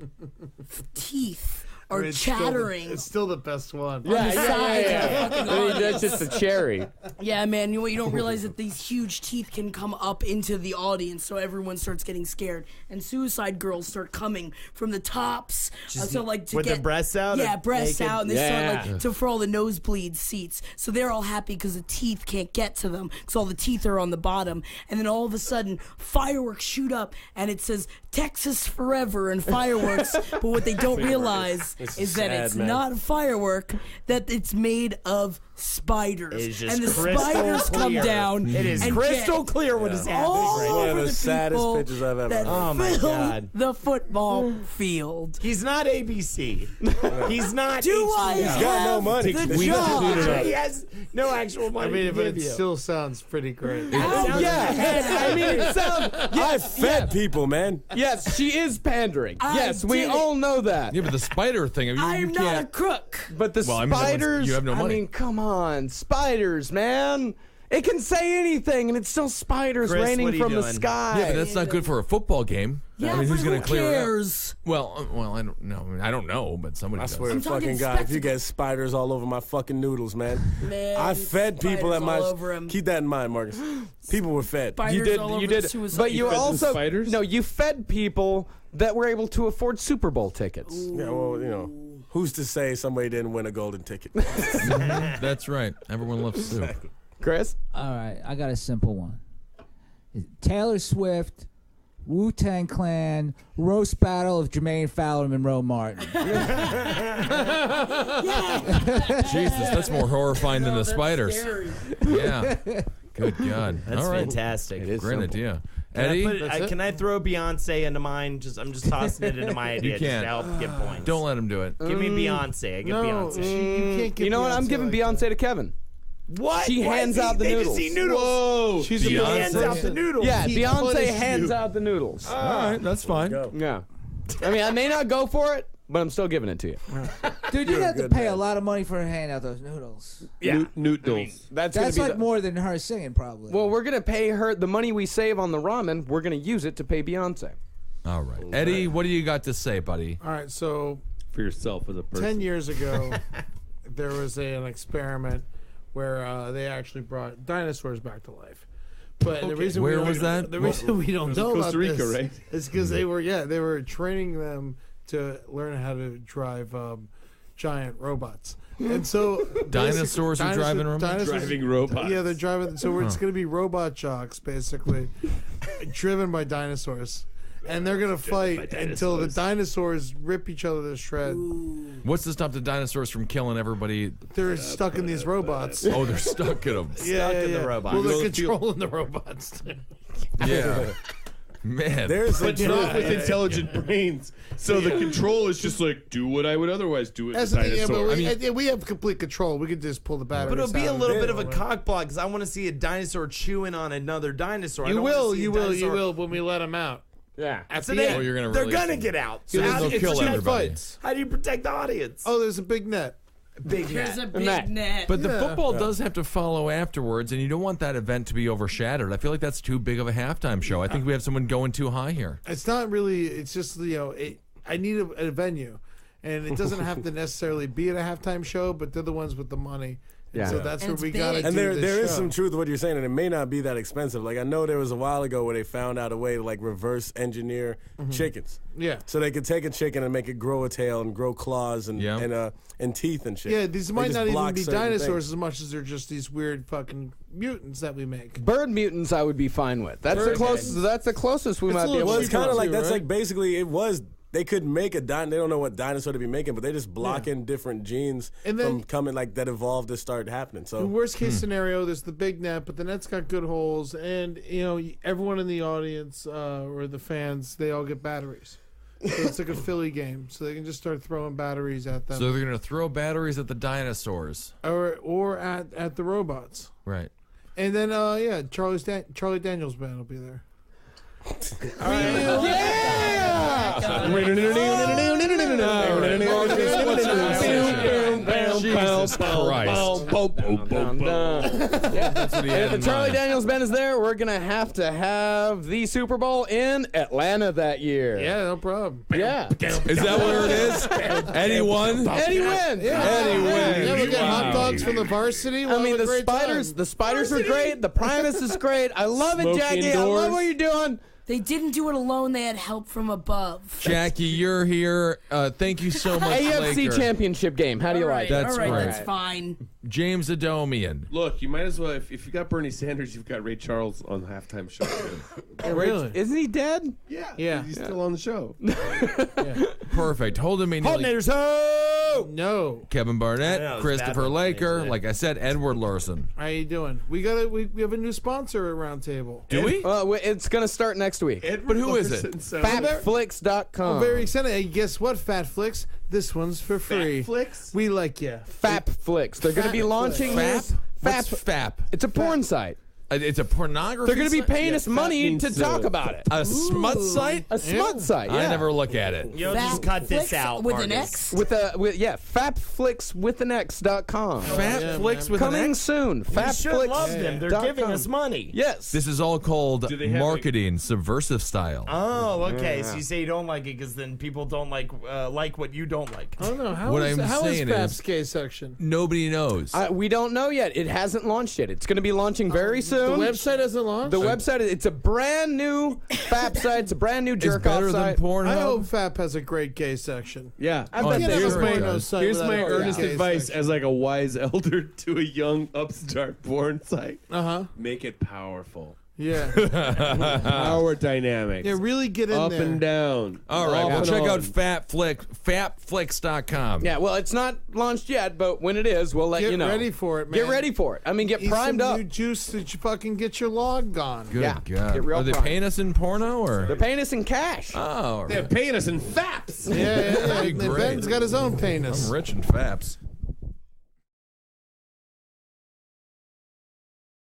Speaker 5: teeth are chattering.
Speaker 1: It's still the best one.
Speaker 5: Yeah.
Speaker 2: That's just a cherry.
Speaker 5: Yeah, man. You don't realize that these huge teeth can come up into the audience, so everyone starts getting scared, and suicide girls start coming from the tops. So like to
Speaker 7: with
Speaker 5: get
Speaker 7: the breasts out.
Speaker 5: Yeah,
Speaker 7: or
Speaker 5: breasts
Speaker 7: naked?
Speaker 5: out, and they start like for all the nosebleed seats. So they're all happy because the teeth can't get to them because all the teeth are on the bottom. And then all of a sudden, fireworks shoot up, and it says Texas Forever and fireworks. But what they don't realize is that it's not a firework, that it's made of spiders.
Speaker 7: It's just
Speaker 5: And the
Speaker 7: crystal
Speaker 5: spiders come
Speaker 7: clear.
Speaker 5: down.
Speaker 7: It is
Speaker 5: and
Speaker 7: crystal
Speaker 5: get
Speaker 7: clear what is happening
Speaker 5: all
Speaker 7: right
Speaker 6: One
Speaker 5: over
Speaker 6: of the
Speaker 5: the
Speaker 6: saddest
Speaker 5: people
Speaker 6: pictures I've ever
Speaker 5: that
Speaker 6: heard.
Speaker 7: Oh my
Speaker 5: fill
Speaker 7: God.
Speaker 5: the football field.
Speaker 7: He's not ABC. He's not.
Speaker 5: Do I
Speaker 6: He's got no money.
Speaker 5: the
Speaker 6: We got to
Speaker 5: job?
Speaker 7: He has no actual
Speaker 1: I
Speaker 7: money.
Speaker 1: mean,
Speaker 7: to
Speaker 1: but
Speaker 7: give
Speaker 1: it
Speaker 7: you.
Speaker 1: still sounds pretty great.
Speaker 2: I mean, it sounds.
Speaker 6: I fed people, man.
Speaker 2: Yes, she is pandering.
Speaker 5: I
Speaker 2: Yes, we
Speaker 5: did it.
Speaker 2: all know that.
Speaker 8: Yeah, but the spider thing. I mean,
Speaker 5: I'm
Speaker 8: you
Speaker 5: not a
Speaker 8: can't.
Speaker 5: crook.
Speaker 2: But the
Speaker 8: Well, I mean,
Speaker 2: spiders.
Speaker 8: you have no money.
Speaker 2: I mean, come on, spiders, man. It can say anything, and it's still spiders
Speaker 7: Chris,
Speaker 2: raining
Speaker 7: what are you
Speaker 2: from the
Speaker 7: doing?
Speaker 2: sky.
Speaker 8: Yeah, but that's not good for a football game.
Speaker 5: Yeah,
Speaker 8: I mean, who's
Speaker 5: but
Speaker 8: going
Speaker 5: who
Speaker 8: to clear it up?
Speaker 5: cares?
Speaker 8: Well, I don't know. I mean, I don't know, but somebody
Speaker 6: I
Speaker 8: does.
Speaker 6: swear to
Speaker 5: I'm talking
Speaker 6: fucking God, if you
Speaker 5: spectacle.
Speaker 6: get spiders all over my fucking noodles, man.
Speaker 5: Man,
Speaker 6: I fed people
Speaker 5: spiders
Speaker 6: at my.
Speaker 5: all over 'em.
Speaker 6: Keep that in mind, Marcus. People were fed.
Speaker 5: Spiders
Speaker 2: You did,
Speaker 5: all over
Speaker 2: you
Speaker 5: the
Speaker 2: did,
Speaker 5: suicide
Speaker 2: but you
Speaker 9: fed the
Speaker 2: also
Speaker 9: spiders?
Speaker 2: no, you fed people that were able to afford Super Bowl tickets.
Speaker 6: Yeah, well, you know, who's to say somebody didn't win a golden ticket?
Speaker 8: That's right. Everyone loves soup.
Speaker 2: Chris,
Speaker 10: All right, I got a simple one. Taylor Swift, Wu-Tang Clan, roast battle of Jermaine Fowler and Monroe Martin.
Speaker 8: Jesus, that's more horrifying than the spiders.
Speaker 5: Scary.
Speaker 8: Yeah. Good God.
Speaker 7: That's
Speaker 8: All right.
Speaker 7: fantastic.
Speaker 2: It is
Speaker 8: Great
Speaker 2: simple.
Speaker 8: idea.
Speaker 7: Can I,
Speaker 8: Eddie,
Speaker 7: put it- can I throw Beyonce into mine? I'm just tossing it into my idea just
Speaker 8: can't.
Speaker 7: to help get points.
Speaker 8: don't let him do it.
Speaker 7: Give me Beyonce. I get
Speaker 1: No,
Speaker 7: Beyonce.
Speaker 1: you can't give
Speaker 2: you know what? I'm
Speaker 1: Beyonce
Speaker 2: giving
Speaker 1: like
Speaker 2: Beyonce
Speaker 1: that.
Speaker 2: to Kevin.
Speaker 7: What?
Speaker 2: She
Speaker 7: Why
Speaker 2: hands
Speaker 7: is he-
Speaker 2: out the
Speaker 7: they just
Speaker 2: noodles.
Speaker 7: eat noodles.
Speaker 9: Whoa.
Speaker 1: She's
Speaker 7: He
Speaker 1: a
Speaker 7: hands out the noodles.
Speaker 2: Yeah,
Speaker 1: He
Speaker 2: Beyonce
Speaker 1: punished
Speaker 2: hands
Speaker 1: you.
Speaker 2: out the noodles.
Speaker 8: All right, that's fine.
Speaker 2: Yeah. I mean, I may not go for it, but I'm still giving it to you.
Speaker 10: Dude, you
Speaker 6: You're a
Speaker 10: have to
Speaker 6: good
Speaker 10: pay a
Speaker 6: man.
Speaker 10: lot of money for her hand out those noodles.
Speaker 2: Yeah.
Speaker 9: Noodles.
Speaker 2: That's gonna
Speaker 10: That's
Speaker 2: be
Speaker 10: like
Speaker 2: the,
Speaker 10: more than her singing, probably.
Speaker 2: Well, we're gonna pay her the money we save on the ramen. We're gonna use it to pay Beyonce.
Speaker 8: All right. Eddie, what do you got to say, buddy?
Speaker 1: All right, so
Speaker 9: For yourself as a person.
Speaker 1: 10 years ago, there was an experiment where they actually brought dinosaurs back to life. But the reason
Speaker 8: Where
Speaker 1: we
Speaker 8: was
Speaker 1: don't-
Speaker 8: that?
Speaker 1: The reason we don't know
Speaker 9: Costa
Speaker 1: about
Speaker 9: Rica,
Speaker 1: this
Speaker 9: right?
Speaker 1: is because they were training them to learn how to drive giant robots. And so
Speaker 8: Dinosaurs are driving robots?
Speaker 9: Driving robots.
Speaker 1: Yeah, they're driving. So it's going to be robot jocks, basically, driven by dinosaurs. And they're going to fight until the dinosaurs rip each other to shreds.
Speaker 8: What's to stop the dinosaurs from killing everybody?
Speaker 1: They're stuck in these robots.
Speaker 8: Oh, they're stuck in them.
Speaker 1: Yeah,
Speaker 7: in the robots.
Speaker 1: Well, they're
Speaker 9: Those feel-
Speaker 1: controlling the robots.
Speaker 8: Yeah. Man.
Speaker 6: There's a
Speaker 9: But not with intelligent brains. So the control is just like, do what I would otherwise do as
Speaker 1: That's
Speaker 9: a
Speaker 1: the thing. Yeah,
Speaker 9: dinosaur.
Speaker 1: but we have complete control. We could just pull the batteries.
Speaker 7: But it'll be a
Speaker 1: out
Speaker 7: little
Speaker 1: it.
Speaker 7: bit of a cock block because I want to see a dinosaur chewing on another dinosaur. I
Speaker 1: You
Speaker 7: don't wanna
Speaker 1: will,
Speaker 7: see a
Speaker 1: you will, you
Speaker 7: dinosaur-
Speaker 1: will when we let them out.
Speaker 2: Yeah.
Speaker 1: At
Speaker 7: So
Speaker 1: the
Speaker 7: they,
Speaker 1: end.
Speaker 8: Oh, you're gonna
Speaker 7: they're
Speaker 8: release
Speaker 7: gonna
Speaker 8: them.
Speaker 7: get out.
Speaker 8: So
Speaker 7: how,
Speaker 8: they'll
Speaker 7: it's
Speaker 8: kill
Speaker 7: two
Speaker 8: everybody.
Speaker 7: fights. How do you protect the audience?
Speaker 1: Oh, there's a big net.
Speaker 7: Big
Speaker 5: There's
Speaker 7: net.
Speaker 5: a big net.
Speaker 8: But the
Speaker 1: Yeah.
Speaker 8: football does have to follow afterwards, and you don't want that event to be overshadowed. I feel like that's too big of a halftime show. I think we have someone going too high here.
Speaker 1: It's not really. It's just I need a venue, and it doesn't have to necessarily be at a halftime show. But they're the ones with the money. And
Speaker 2: Yeah.
Speaker 1: So that's
Speaker 5: And
Speaker 1: where
Speaker 5: it's
Speaker 1: we got to
Speaker 5: big.
Speaker 1: do
Speaker 6: And there
Speaker 1: this
Speaker 6: is
Speaker 1: show.
Speaker 6: some truth to what you're saying, and it may not be that expensive. Like I know there was a while ago where they found out a way to like reverse engineer chickens,
Speaker 1: Yeah.
Speaker 6: so they could take a chicken and make it grow a tail and grow claws and
Speaker 8: Yeah.
Speaker 6: and teeth and shit.
Speaker 1: Yeah, these
Speaker 6: They
Speaker 1: might
Speaker 6: just
Speaker 1: not even
Speaker 6: block
Speaker 1: be
Speaker 6: certain
Speaker 1: dinosaurs
Speaker 6: things.
Speaker 1: as much as they're just these weird fucking mutants that we make.
Speaker 2: Bird mutants, I would be fine with. That's the
Speaker 1: Bird
Speaker 2: closest. That's the closest we
Speaker 1: It's
Speaker 2: might
Speaker 1: a
Speaker 2: be
Speaker 1: little
Speaker 2: able
Speaker 6: Well,
Speaker 2: to.
Speaker 6: it's kind of like
Speaker 1: too,
Speaker 6: that's
Speaker 1: right?
Speaker 6: like basically it was. They could make a they don't know what dinosaur to be making, but they just block in different genes
Speaker 1: And then-
Speaker 6: from coming like that evolved to start happening.
Speaker 1: The
Speaker 6: So
Speaker 1: worst case scenario, there's the big net, but the net's got good holes, and everyone in the audience or the fans, they all get batteries. So it's like a Philly game. So they can just start throwing batteries at them.
Speaker 8: So they're gonna throw batteries at the dinosaurs,
Speaker 1: or at the robots.
Speaker 8: right?
Speaker 1: And then Charlie Daniels band will be there.
Speaker 8: Jesus Christ.
Speaker 2: If the Charlie Daniels band is there, we're gonna have the Super Bowl in Atlanta that year.
Speaker 1: Yeah, no problem.
Speaker 2: Yeah.
Speaker 8: Is that where it is? Eddie won.
Speaker 2: Eddie wins.
Speaker 8: Eddie wins.
Speaker 1: Yeah, we get hot dogs from the varsity.
Speaker 2: I mean, the spiders are great. The Primus is great. I love it, Jackie. I love what you're doing.
Speaker 5: They didn't do it alone. They had help from above.
Speaker 8: Jackie, you're here. Thank you so much,
Speaker 2: AFC
Speaker 8: Laker.
Speaker 2: Championship game. How do you like it?
Speaker 8: That's
Speaker 5: all right,
Speaker 8: great.
Speaker 5: that's fine.
Speaker 8: James Adomian.
Speaker 9: Look, you might as well, if you got Bernie Sanders, you've got Ray Charles on the halftime show.
Speaker 1: Really?
Speaker 2: Isn't he dead?
Speaker 1: Yeah.
Speaker 9: He's still on the show.
Speaker 8: Perfect. Holden McNeely.
Speaker 7: Coordinators, ho!
Speaker 1: No.
Speaker 8: Kevin Barnett,
Speaker 7: I know, it was
Speaker 8: Christopher
Speaker 7: bad
Speaker 8: Laker,
Speaker 7: today.
Speaker 8: like I said, Edward Larson.
Speaker 1: How you doing? We have a new sponsor at Roundtable.
Speaker 8: Do we?
Speaker 2: It's going to start next week.
Speaker 8: But who is it?
Speaker 2: Fapflix.com.
Speaker 1: I'm very excited. Hey, guess what, Fatflix? This one's for free.
Speaker 9: Fatflix?
Speaker 1: We like you.
Speaker 2: Fapflix. They're going to be launching
Speaker 8: Fap?
Speaker 2: this.
Speaker 8: What's Fap?
Speaker 2: It's a porn site.
Speaker 8: It's a pornography
Speaker 2: They're going to be
Speaker 8: site?
Speaker 2: paying us money
Speaker 9: means
Speaker 2: to talk about it.
Speaker 8: A smut site?
Speaker 2: A smut site. Yeah.
Speaker 8: I never look at it.
Speaker 7: You don't just cut this out,
Speaker 5: with
Speaker 7: Marcus.
Speaker 5: an X.
Speaker 2: Fapflixwithanx.com.
Speaker 8: Fapflix with
Speaker 2: Coming
Speaker 8: an X?
Speaker 2: soon.
Speaker 7: You should
Speaker 2: Fapflix.
Speaker 7: love them. They're giving us money.
Speaker 2: Yes.
Speaker 8: This is all called
Speaker 9: Do they have
Speaker 8: marketing subversive style.
Speaker 7: Oh, okay. So you say you don't like it because then people don't like what you don't like.
Speaker 1: I don't know. How
Speaker 8: What
Speaker 1: is
Speaker 8: I'm saying
Speaker 1: Fap's
Speaker 8: is-
Speaker 1: gay section?
Speaker 8: Nobody knows.
Speaker 2: We don't know yet. It hasn't launched yet. It's going to be launching very
Speaker 1: The
Speaker 2: soon.
Speaker 1: website hasn't launched?
Speaker 2: The website, it's a brand new Fap site. It's a brand new
Speaker 8: It's
Speaker 2: jerk
Speaker 8: better
Speaker 2: off
Speaker 8: than
Speaker 2: site.
Speaker 1: I hope
Speaker 8: Pornhub.
Speaker 1: Fap has a great gay section.
Speaker 9: Yeah.
Speaker 2: I bet
Speaker 1: Can't
Speaker 2: they
Speaker 1: have
Speaker 2: do.
Speaker 1: a porno site
Speaker 9: Here's
Speaker 1: without
Speaker 9: my
Speaker 1: a
Speaker 9: earnest
Speaker 1: gay
Speaker 9: advice
Speaker 1: section.
Speaker 9: as like a wise elder to a young upstart porn site.
Speaker 1: Uh-huh.
Speaker 9: Make it powerful.
Speaker 1: Yeah.
Speaker 9: Power dynamics.
Speaker 1: Yeah, really get in
Speaker 9: Up
Speaker 1: there.
Speaker 9: and down.
Speaker 8: All right,
Speaker 9: Off
Speaker 8: well,
Speaker 9: and
Speaker 8: check
Speaker 9: on.
Speaker 8: out Fapflix.com.
Speaker 2: Yeah, well, it's not launched yet, but when it is, we'll let
Speaker 1: Get
Speaker 2: you know.
Speaker 1: ready for it, man.
Speaker 2: Get ready for it. I mean, get
Speaker 1: Eat
Speaker 2: primed
Speaker 1: some
Speaker 2: up.
Speaker 1: new juice that you fucking get your log on.
Speaker 8: Good
Speaker 2: Yeah,
Speaker 8: God.
Speaker 2: get real
Speaker 8: Are they
Speaker 2: primed.
Speaker 8: paying us in porno or?
Speaker 2: They're paying us in cash.
Speaker 8: Oh, all
Speaker 9: They're
Speaker 8: right.
Speaker 9: paying us in faps.
Speaker 1: Yeah.
Speaker 8: That'd be
Speaker 1: And
Speaker 8: great.
Speaker 1: Ben's got his own penis.
Speaker 8: I'm rich in faps.